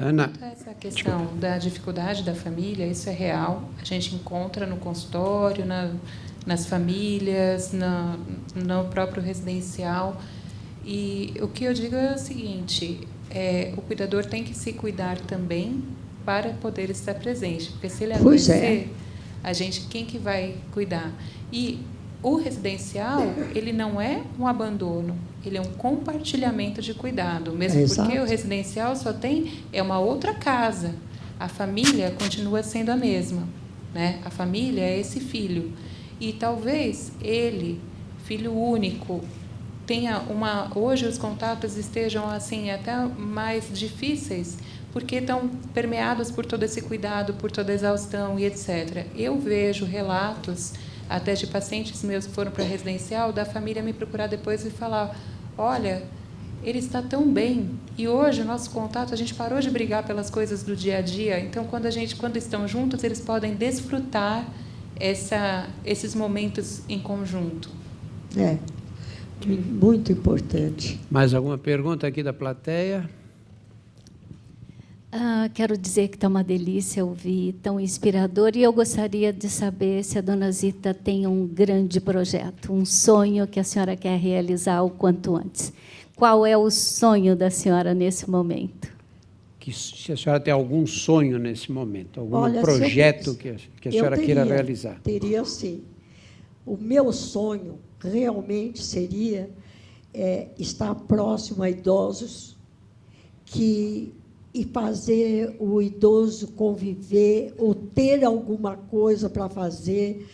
Ana. Essa questão da dificuldade da família, isso é real. A gente encontra no consultório, nas famílias, no próprio residencial. E o que eu digo é o seguinte: o cuidador tem que se cuidar também para poder estar presente, porque se ele adoecer, quem que vai cuidar? E o residencial, ele não é um abandono, ele é um compartilhamento de cuidado, mesmo porque o residencial só é uma outra casa. A família continua sendo a mesma, né? A família é esse filho. E talvez ele, filho único, hoje os contatos estejam assim até mais difíceis, porque estão permeados por todo esse cuidado, por toda a exaustão e etc. Eu vejo relatos até de pacientes meus que foram para a residencial, da família me procurar depois e falar: olha, ele está tão bem, e hoje o nosso contato, a gente parou de brigar pelas coisas do dia a dia, então quando estão juntos, eles podem desfrutar esses momentos em conjunto. Muito importante. Mais alguma pergunta aqui da plateia? Quero dizer que está uma delícia ouvir, tão inspirador, e eu gostaria de saber se a dona Zita tem um grande projeto, um sonho que a senhora quer realizar o quanto antes. Qual é o sonho da senhora nesse momento? Se a senhora tem algum sonho nesse momento, algum projeto que a senhora queira realizar. Teria, sim. O meu sonho realmente seria estar próximo a idosos e fazer o idoso conviver ou ter alguma coisa para fazer.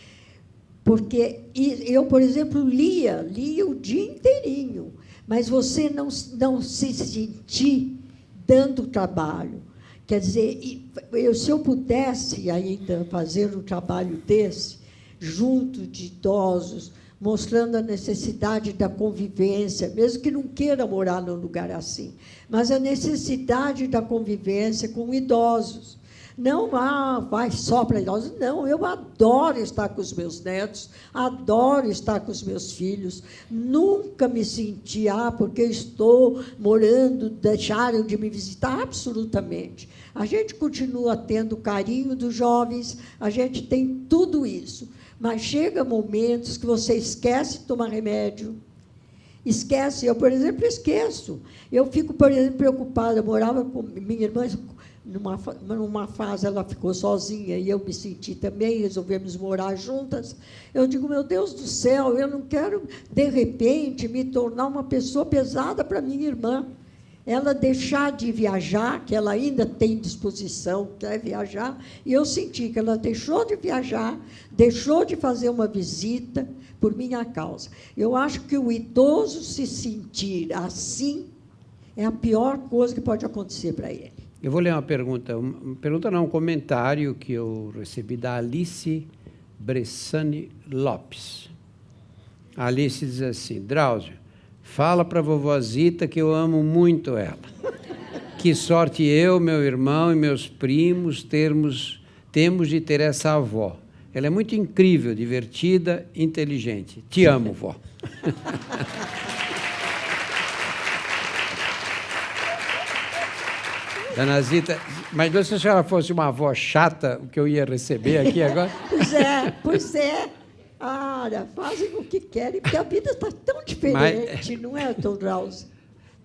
Porque eu, por exemplo, lia o dia inteirinho, mas você não se sentir dando trabalho. Quer dizer, se eu pudesse ainda fazer um trabalho desse, junto de idosos, mostrando a necessidade da convivência, mesmo que não queira morar num lugar assim, mas a necessidade da convivência com idosos. Não, vai só para idosos. Não, eu adoro estar com os meus netos, adoro estar com os meus filhos. Nunca me senti, porque estou morando, deixaram de me visitar, absolutamente. A gente continua tendo carinho dos jovens, a gente tem tudo isso. Mas chega momentos que você esquece de tomar remédio. Esquece. Eu, por exemplo, esqueço. Eu fico, por exemplo, preocupada. Eu morava com minha irmã, numa fase ela ficou sozinha, e eu me senti também, resolvemos morar juntas. Eu digo, meu Deus do céu, eu não quero, de repente, me tornar uma pessoa pesada para minha irmã. ela deixar de viajar, que ela ainda tem disposição, quer viajar, e eu senti que ela deixou de viajar, deixou de fazer uma visita por minha causa. Eu acho que o idoso se sentir assim é a pior coisa que pode acontecer para ele. Eu vou ler uma pergunta não, um comentário que eu recebi da Alice Bressani Lopes. A Alice diz assim: Drauzio, fala para a vovózita que eu amo muito ela. Que sorte eu, meu irmão e meus primos temos de ter essa avó. Ela é muito incrível, divertida, inteligente. Te amo, vó. Dona Zita, mas se a senhora fosse uma avó chata, o que eu ia receber aqui agora? Pois é. Olha, fazem o que querem, porque a vida está tão diferente, não é, Dr. Drauzio?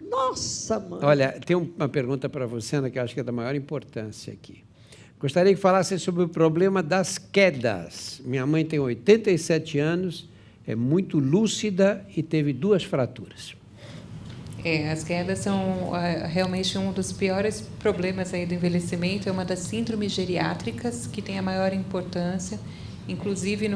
Nossa, mãe. Olha, tem uma pergunta para você, Ana, que eu acho que é da maior importância aqui. Gostaria que falasse sobre o problema das quedas. Minha mãe tem 87 anos, é muito lúcida e teve 2 fraturas. As quedas são realmente um dos piores problemas aí do envelhecimento, é uma das síndromes geriátricas que tem a maior importância. Inclusive,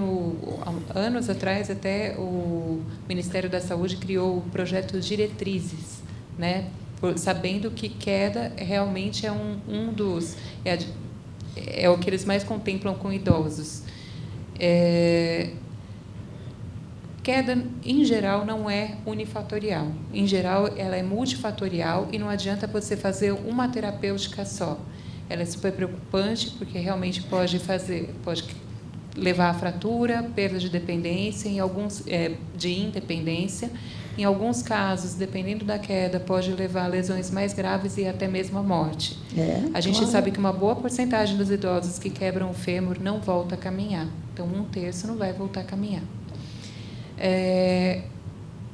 anos atrás, até o Ministério da Saúde criou o projeto Diretrizes, né? Sabendo que queda realmente é um dos... É o que eles mais contemplam com idosos. Queda, em geral, não é unifatorial. Em geral, ela é multifatorial e não adianta você fazer uma terapêutica só. Ela é super preocupante porque realmente pode levar a fratura, perda de dependência, de independência. Em alguns casos, dependendo da queda, pode levar a lesões mais graves e até mesmo a morte. A gente sabe que uma boa porcentagem dos idosos que quebram o fêmur não volta a caminhar. Então, 1/3 não vai voltar a caminhar.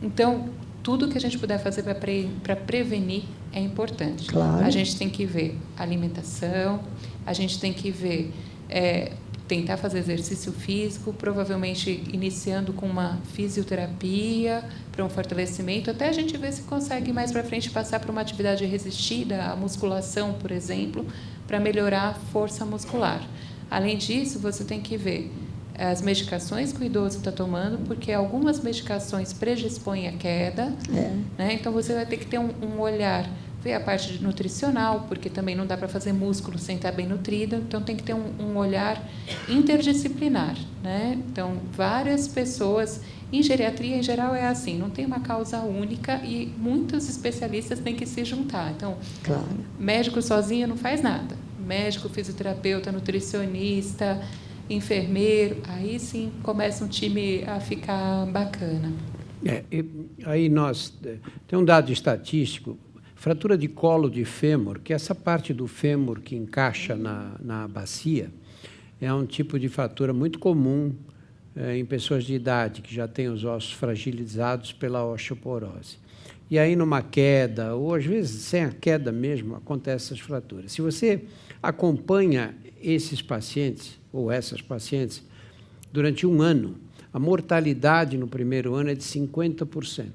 Então, tudo que a gente puder fazer para prevenir é importante. Claro. A gente tem que ver alimentação, a gente tem que ver... tentar fazer exercício físico, provavelmente iniciando com uma fisioterapia para um fortalecimento, até a gente ver se consegue mais para frente passar para uma atividade resistida, a musculação, por exemplo, para melhorar a força muscular. Além disso, você tem que ver as medicações que o idoso está tomando, porque algumas medicações predispõem à queda, né? Então você vai ter que ter um olhar, ver a parte nutricional, porque também não dá para fazer músculo sem estar bem nutrido, então tem que ter um olhar interdisciplinar, né? Então, várias pessoas, em geriatria, em geral, é assim, não tem uma causa única e muitos especialistas têm que se juntar. Então, claro, médico sozinho não faz nada. Médico, fisioterapeuta, nutricionista, enfermeiro, aí sim começa um time a ficar bacana. Aí tem um dado estatístico. Fratura de colo de fêmur, que é essa parte do fêmur que encaixa na bacia, é um tipo de fratura muito comum em pessoas de idade, que já têm os ossos fragilizados pela osteoporose. E aí, numa queda, ou às vezes sem a queda mesmo, acontecem essas fraturas. Se você acompanha esses pacientes, ou essas pacientes, durante 1 ano, a mortalidade no primeiro ano é de 50%.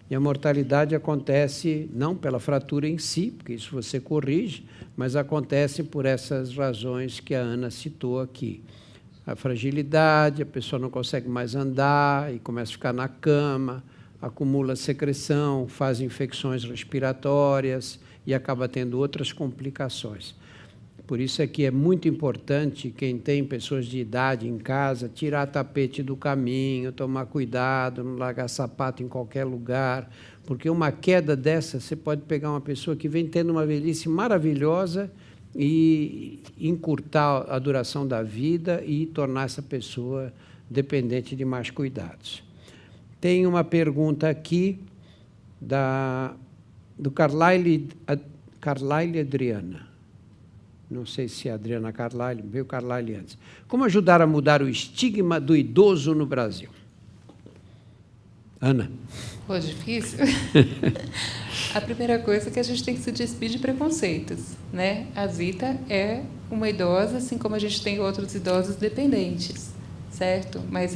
E a mortalidade acontece não pela fratura em si, porque isso você corrige, mas acontece por essas razões que a Ana citou aqui. A fragilidade, a pessoa não consegue mais andar e começa a ficar na cama, acumula secreção, faz infecções respiratórias e acaba tendo outras complicações. Por isso é que é muito importante, quem tem pessoas de idade em casa, tirar tapete do caminho, tomar cuidado, não largar sapato em qualquer lugar, porque uma queda dessa, você pode pegar uma pessoa que vem tendo uma velhice maravilhosa e encurtar a duração da vida e tornar essa pessoa dependente de mais cuidados. Tem uma pergunta aqui do Carlyle Adriana. Não sei se é Adriana Carlyle, veio Carlyle antes. Como ajudar a mudar o estigma do idoso no Brasil? Ana. Pô, difícil. A primeira coisa é que a gente tem que se despir de preconceitos, né? A Zita é uma idosa, assim como a gente tem outros idosos dependentes, certo? Mas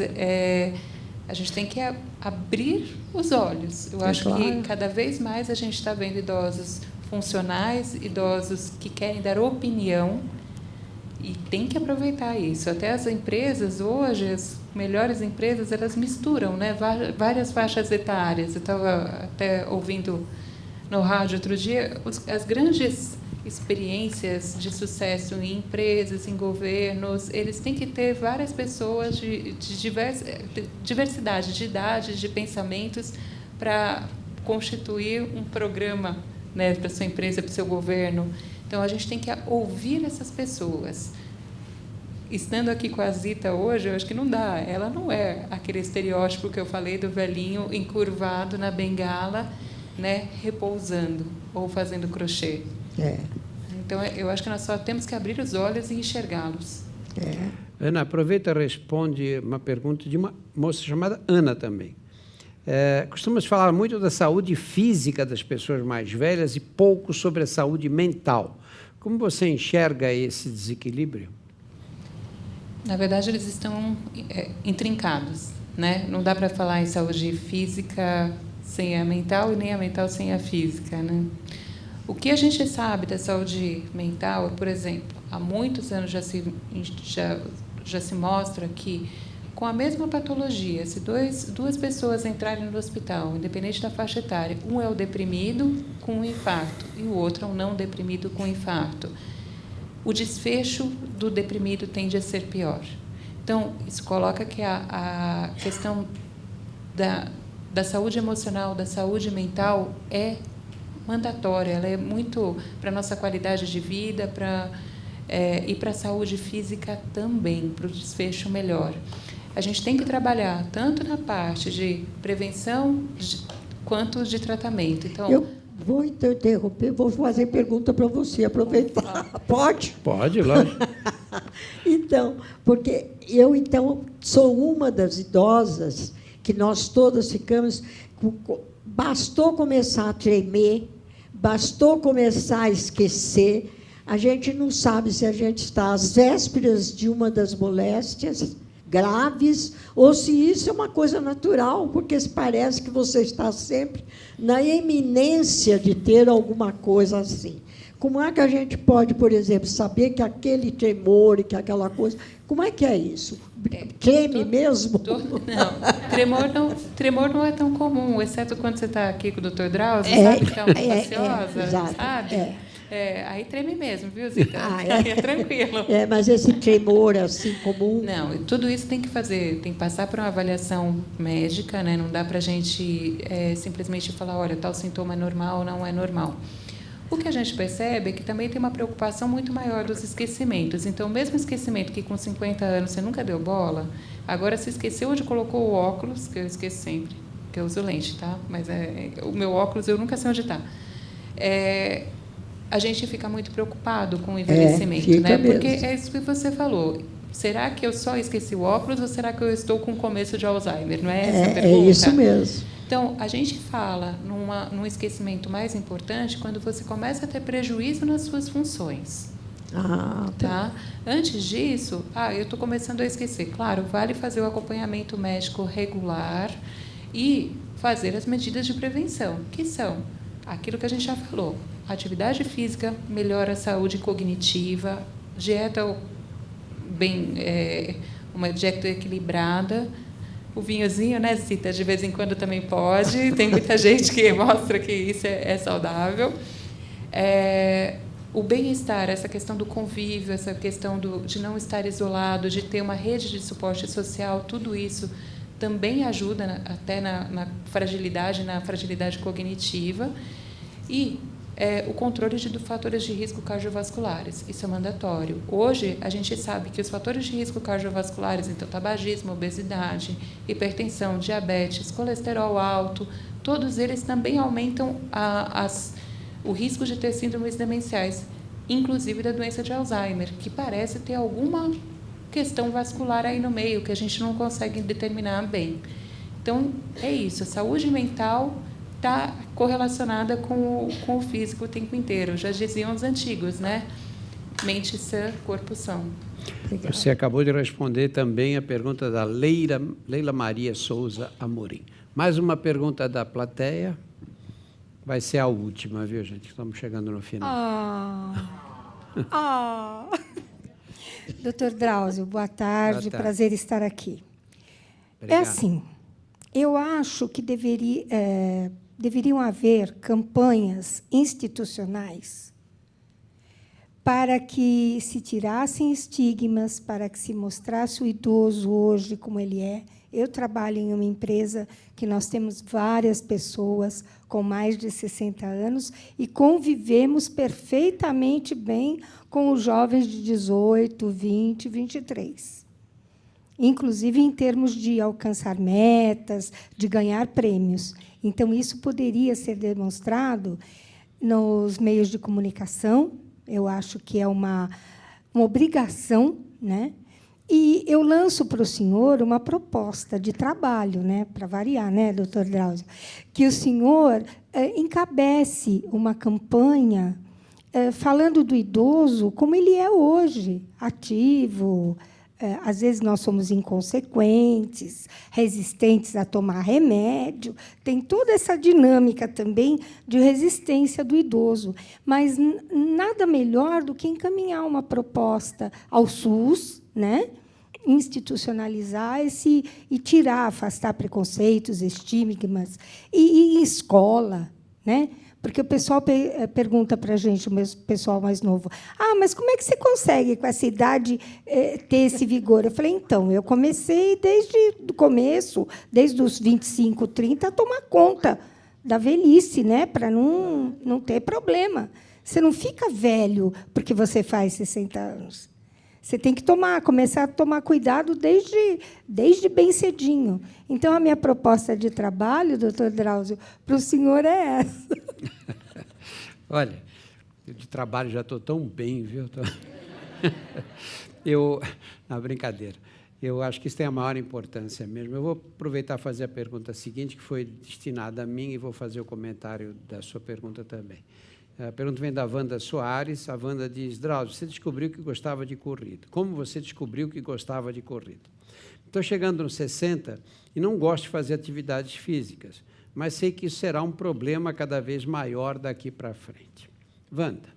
A gente tem que abrir os olhos. Eu acho que cada vez mais a gente está vendo idosos funcionais, idosos que querem dar opinião, e tem que aproveitar isso. Até as empresas, hoje, as melhores empresas, elas misturam, né, várias faixas etárias. Eu estava até ouvindo no rádio outro dia, as grandes experiências de sucesso em empresas, em governos, eles têm que ter várias pessoas de diversidade de idades, de pensamentos, para constituir um programa, né, para a sua empresa, para o seu governo. Então, a gente tem que ouvir essas pessoas. Estando aqui com a Zita hoje, eu acho que não dá. Ela não é aquele estereótipo que eu falei do velhinho encurvado na bengala, né, repousando ou fazendo crochê. Então, eu acho que nós só temos que abrir os olhos e enxergá-los. Ana, aproveita e responde uma pergunta de uma moça chamada Ana também. Costumamos falar muito da saúde física das pessoas mais velhas e pouco sobre a saúde mental. Como você enxerga esse desequilíbrio? Na verdade, eles estão intrincados, né? Não dá para falar em saúde física sem a mental e nem a mental sem a física, né? O que a gente sabe da saúde mental, por exemplo, há muitos anos já se mostra que, com a mesma patologia, se duas pessoas entrarem no hospital, independente da faixa etária, um é o deprimido com um infarto e o outro é um não deprimido com infarto, o desfecho do deprimido tende a ser pior. Então, isso coloca que a questão da saúde emocional, da saúde mental, é mandatória, ela é muito para a nossa qualidade de vida, e para a saúde física também, para o desfecho melhor. A gente tem que trabalhar tanto na parte de prevenção quanto de tratamento. Então, eu vou interromper, vou fazer pergunta para você, aproveitar. Pode? Pode, lógico. Então, porque eu sou uma das idosas que nós todas ficamos. Bastou começar a tremer, bastou começar a esquecer. A gente não sabe se a gente está às vésperas de uma das moléstias graves ou se isso é uma coisa natural, porque parece que você está sempre na iminência de ter alguma coisa assim. Como é que a gente pode, por exemplo, saber que aquele tremor e que aquela coisa... Como é que é isso? Treme mesmo? Não, tremor não é tão comum, exceto quando você está aqui com o Dr. Drauzio, sabe que está muito ansiosa, sabe? Aí treme mesmo, viu, Zita? É tranquilo. Mas esse tremor assim comum... Não, tudo isso tem que passar por uma avaliação médica, né? Não dá para a gente simplesmente falar, olha, tal sintoma é normal ou não é normal. O que a gente percebe é que também tem uma preocupação muito maior dos esquecimentos. Então, mesmo esquecimento que com 50 anos você nunca deu bola, agora se esqueceu onde colocou o óculos, que eu esqueço sempre, que eu uso lente, tá? Mas o meu óculos eu nunca sei onde está. A gente fica muito preocupado com o envelhecimento, né? Porque é isso que você falou. Será que eu só esqueci o óculos ou será que eu estou com começo de Alzheimer? Não é essa a pergunta? É isso mesmo. Então, a gente fala num esquecimento mais importante quando você começa a ter prejuízo nas suas funções. Tá? Antes disso, eu estou começando a esquecer. Claro, vale fazer o acompanhamento médico regular e fazer as medidas de prevenção, que são aquilo que a gente já falou. Atividade física melhora a saúde cognitiva, uma dieta equilibrada, o vinhozinho, né, Zita? De vez em quando também pode. Tem muita gente que mostra que isso é saudável. O bem-estar, essa questão do convívio, essa questão de não estar isolado, de ter uma rede de suporte social, tudo isso também ajuda até na fragilidade cognitiva. E o controle de fatores de risco cardiovasculares. Isso é mandatório. Hoje, a gente sabe que os fatores de risco cardiovasculares, então, tabagismo, obesidade, hipertensão, diabetes, colesterol alto, todos eles também aumentam o risco de ter síndromes demenciais, inclusive da doença de Alzheimer, que parece ter alguma questão vascular aí no meio, que a gente não consegue determinar bem. Então, é isso. A saúde mental está correlacionada com o físico o tempo inteiro. Já diziam os antigos, né? mente sã, corpo são. Você acabou de responder também a pergunta da Leila Maria Souza Amorim. Mais uma pergunta da plateia. Vai ser a última, viu, gente? Estamos chegando no final. Doutor Drauzio, boa tarde. Boa tarde. Prazer estar aqui. Obrigado. É assim, eu acho que deveriam haver campanhas institucionais para que se tirassem estigmas, para que se mostrasse o idoso hoje como ele é. Eu trabalho em uma empresa que nós temos várias pessoas com mais de 60 anos e convivemos perfeitamente bem com os jovens de 18, 20, 23. Inclusive em termos de alcançar metas, de ganhar prêmios. Então, isso poderia ser demonstrado nos meios de comunicação. Eu acho que é uma obrigação, né? E eu lanço para o senhor uma proposta de trabalho, né, para variar, né, doutor Drauzio, que o senhor encabece uma campanha falando do idoso como ele é hoje, ativo. Às vezes nós somos inconsequentes, resistentes a tomar remédio. Tem toda essa dinâmica também de resistência do idoso. Mas nada melhor do que encaminhar uma proposta ao SUS, né? Institucionalizar e tirar, afastar preconceitos, estigmas. E em escola, né? Porque o pessoal pergunta para a gente, o pessoal mais novo, mas como é que você consegue, com essa idade, ter esse vigor? Eu falei, então, eu comecei desde o começo, desde os 25, 30, a tomar conta da velhice, né, para não ter problema. Você não fica velho porque você faz 60 anos. Você tem que começar a tomar cuidado desde bem cedinho. Então, a minha proposta de trabalho, doutor Drauzio, para o senhor é essa. Olha, eu de trabalho já estou tão bem, viu? Não, brincadeira. Eu acho que isso tem a maior importância mesmo. Eu vou aproveitar e fazer a pergunta seguinte, que foi destinada a mim, e vou fazer o comentário da sua pergunta também. A pergunta vem da Wanda Soares. A Wanda diz, Drauzio, você descobriu que gostava de corrida. Como você descobriu que gostava de corrida? Estou chegando nos 60 e não gosto de fazer atividades físicas, mas sei que isso será um problema cada vez maior daqui para frente. Wanda,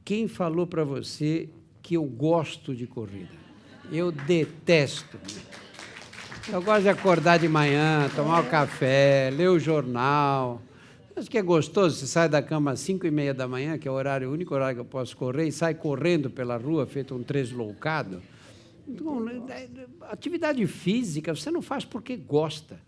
quem falou para você que eu gosto de corrida? Eu detesto. Eu gosto de acordar de manhã, tomar o café, ler o jornal. Acho que é gostoso, você sai da cama às 5h30 da manhã, que é o único horário que eu posso correr, e sai correndo pela rua, feito um tresloucado. Então, atividade física você não faz porque gosta.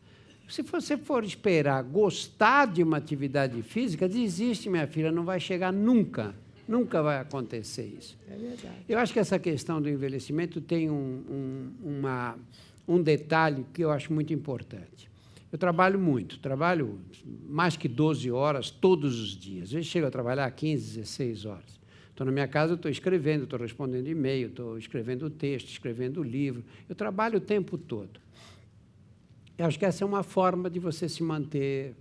Se você for esperar gostar de uma atividade física, desiste, minha filha, não vai chegar nunca. Nunca vai acontecer isso. É verdade. Eu acho que essa questão do envelhecimento tem um detalhe que eu acho muito importante. Eu trabalho muito, trabalho mais que 12 horas todos os dias. Às vezes chego a trabalhar 15, 16 horas. Estou na minha casa, estou escrevendo, estou respondendo e-mail, estou escrevendo texto, escrevendo livro. Eu trabalho o tempo todo. Eu acho que essa é uma forma de você se manter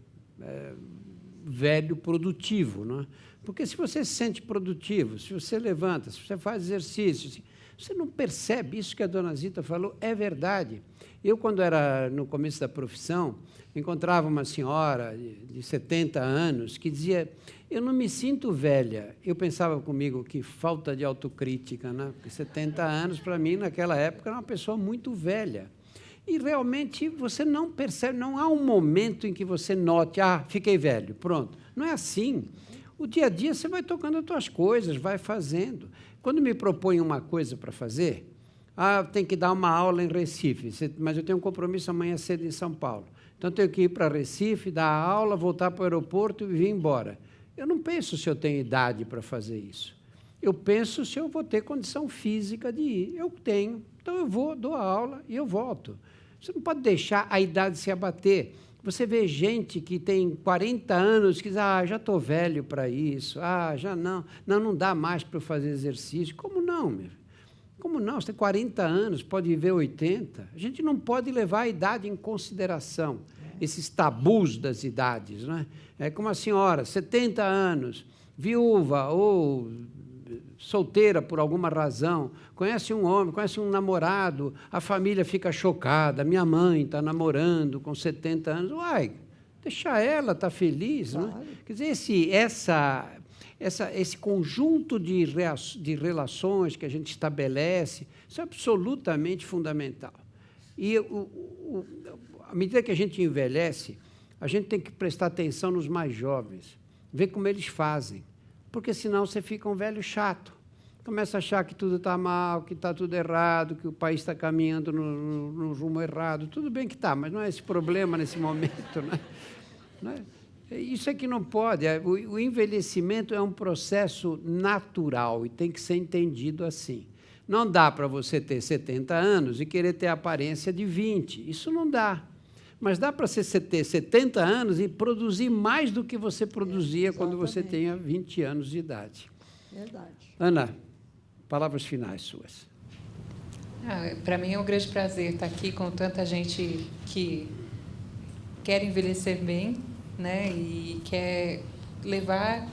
velho, produtivo, não é? Porque se você se sente produtivo, se você levanta, se você faz exercício, você não percebe isso que a dona Zita falou, é verdade. Eu, quando era no começo da profissão, encontrava uma senhora de 70 anos que dizia, eu não me sinto velha. Eu pensava comigo, que falta de autocrítica, né? Porque 70 anos, para mim, naquela época, era uma pessoa muito velha. E, realmente, você não percebe, não há um momento em que você note, fiquei velho, pronto. Não é assim. O dia a dia, você vai tocando as suas coisas, vai fazendo. Quando me propõe uma coisa para fazer, tem que dar uma aula em Recife, mas eu tenho um compromisso amanhã cedo em São Paulo. Então, tenho que ir para Recife, dar a aula, voltar para o aeroporto e vir embora. Eu não penso se eu tenho idade para fazer isso. Eu penso se eu vou ter condição física de ir. Eu tenho, então eu vou, dou a aula e eu volto. Você não pode deixar a idade se abater. Você vê gente que tem 40 anos que diz, já estou velho para isso, já não dá mais para eu fazer exercício. Como não, meu? Como não? Você tem 40 anos, pode viver 80. A gente não pode levar a idade em consideração, esses tabus das idades, não é? É como a senhora, 70 anos, viúva ou solteira por alguma razão, conhece um homem, conhece um namorado, a família fica chocada, minha mãe está namorando com 70 anos, uai, deixa ela estar feliz. Claro. Né? Quer dizer, esse conjunto de relações que a gente estabelece, isso é absolutamente fundamental. E, à medida que a gente envelhece, a gente tem que prestar atenção nos mais jovens, ver como eles fazem, porque senão você fica um velho chato. Começa a achar que tudo está mal, que está tudo errado, que o país está caminhando no rumo errado. Tudo bem que está, mas não é esse problema nesse momento. Né? Não é? Isso é que não pode. O envelhecimento é um processo natural e tem que ser entendido assim. Não dá para você ter 70 anos e querer ter a aparência de 20. Isso não dá. Mas dá para você ter 70 anos e produzir mais do que você produzia quando você tinha 20 anos de idade. Verdade. Ana, palavras finais suas. Para mim é um grande prazer estar aqui com tanta gente que quer envelhecer bem, né, e quer levar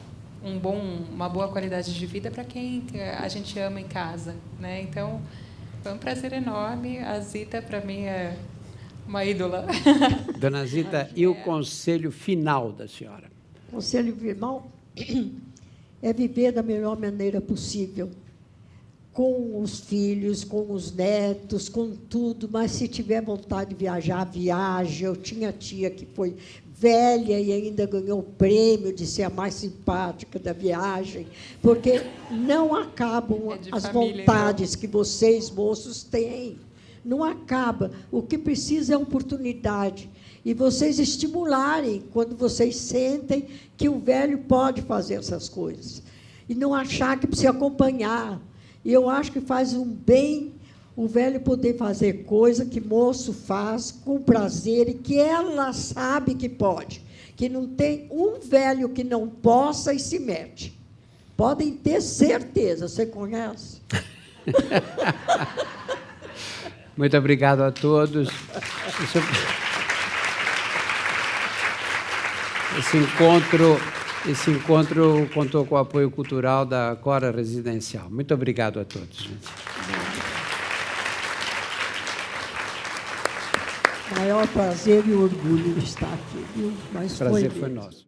uma boa qualidade de vida para quem a gente ama em casa. Né? Então, foi um prazer enorme. A Zita, para mim, é uma ídola. Dona Zita, e o conselho final da senhora? O conselho final é viver da melhor maneira possível, com os filhos, com os netos, com tudo, mas se tiver vontade de viajar, viaje. Eu tinha tia que foi velha e ainda ganhou o prêmio de ser a mais simpática da viagem, porque não acabam as vontades que vocês, moços, têm. Não acaba. O que precisa é oportunidade. E vocês estimularem quando vocês sentem que o velho pode fazer essas coisas. E não achar que precisa acompanhar. E eu acho que faz um bem o velho poder fazer coisa que moço faz com prazer e que ela sabe que pode. Que não tem um velho que não possa e se mete. Podem ter certeza. Você conhece? Muito obrigado a todos. Esse encontro contou com o apoio cultural da Cora Residencial. Muito obrigado a todos. Gente. Maior prazer e orgulho de estar aqui, viu? Mas o prazer foi nosso.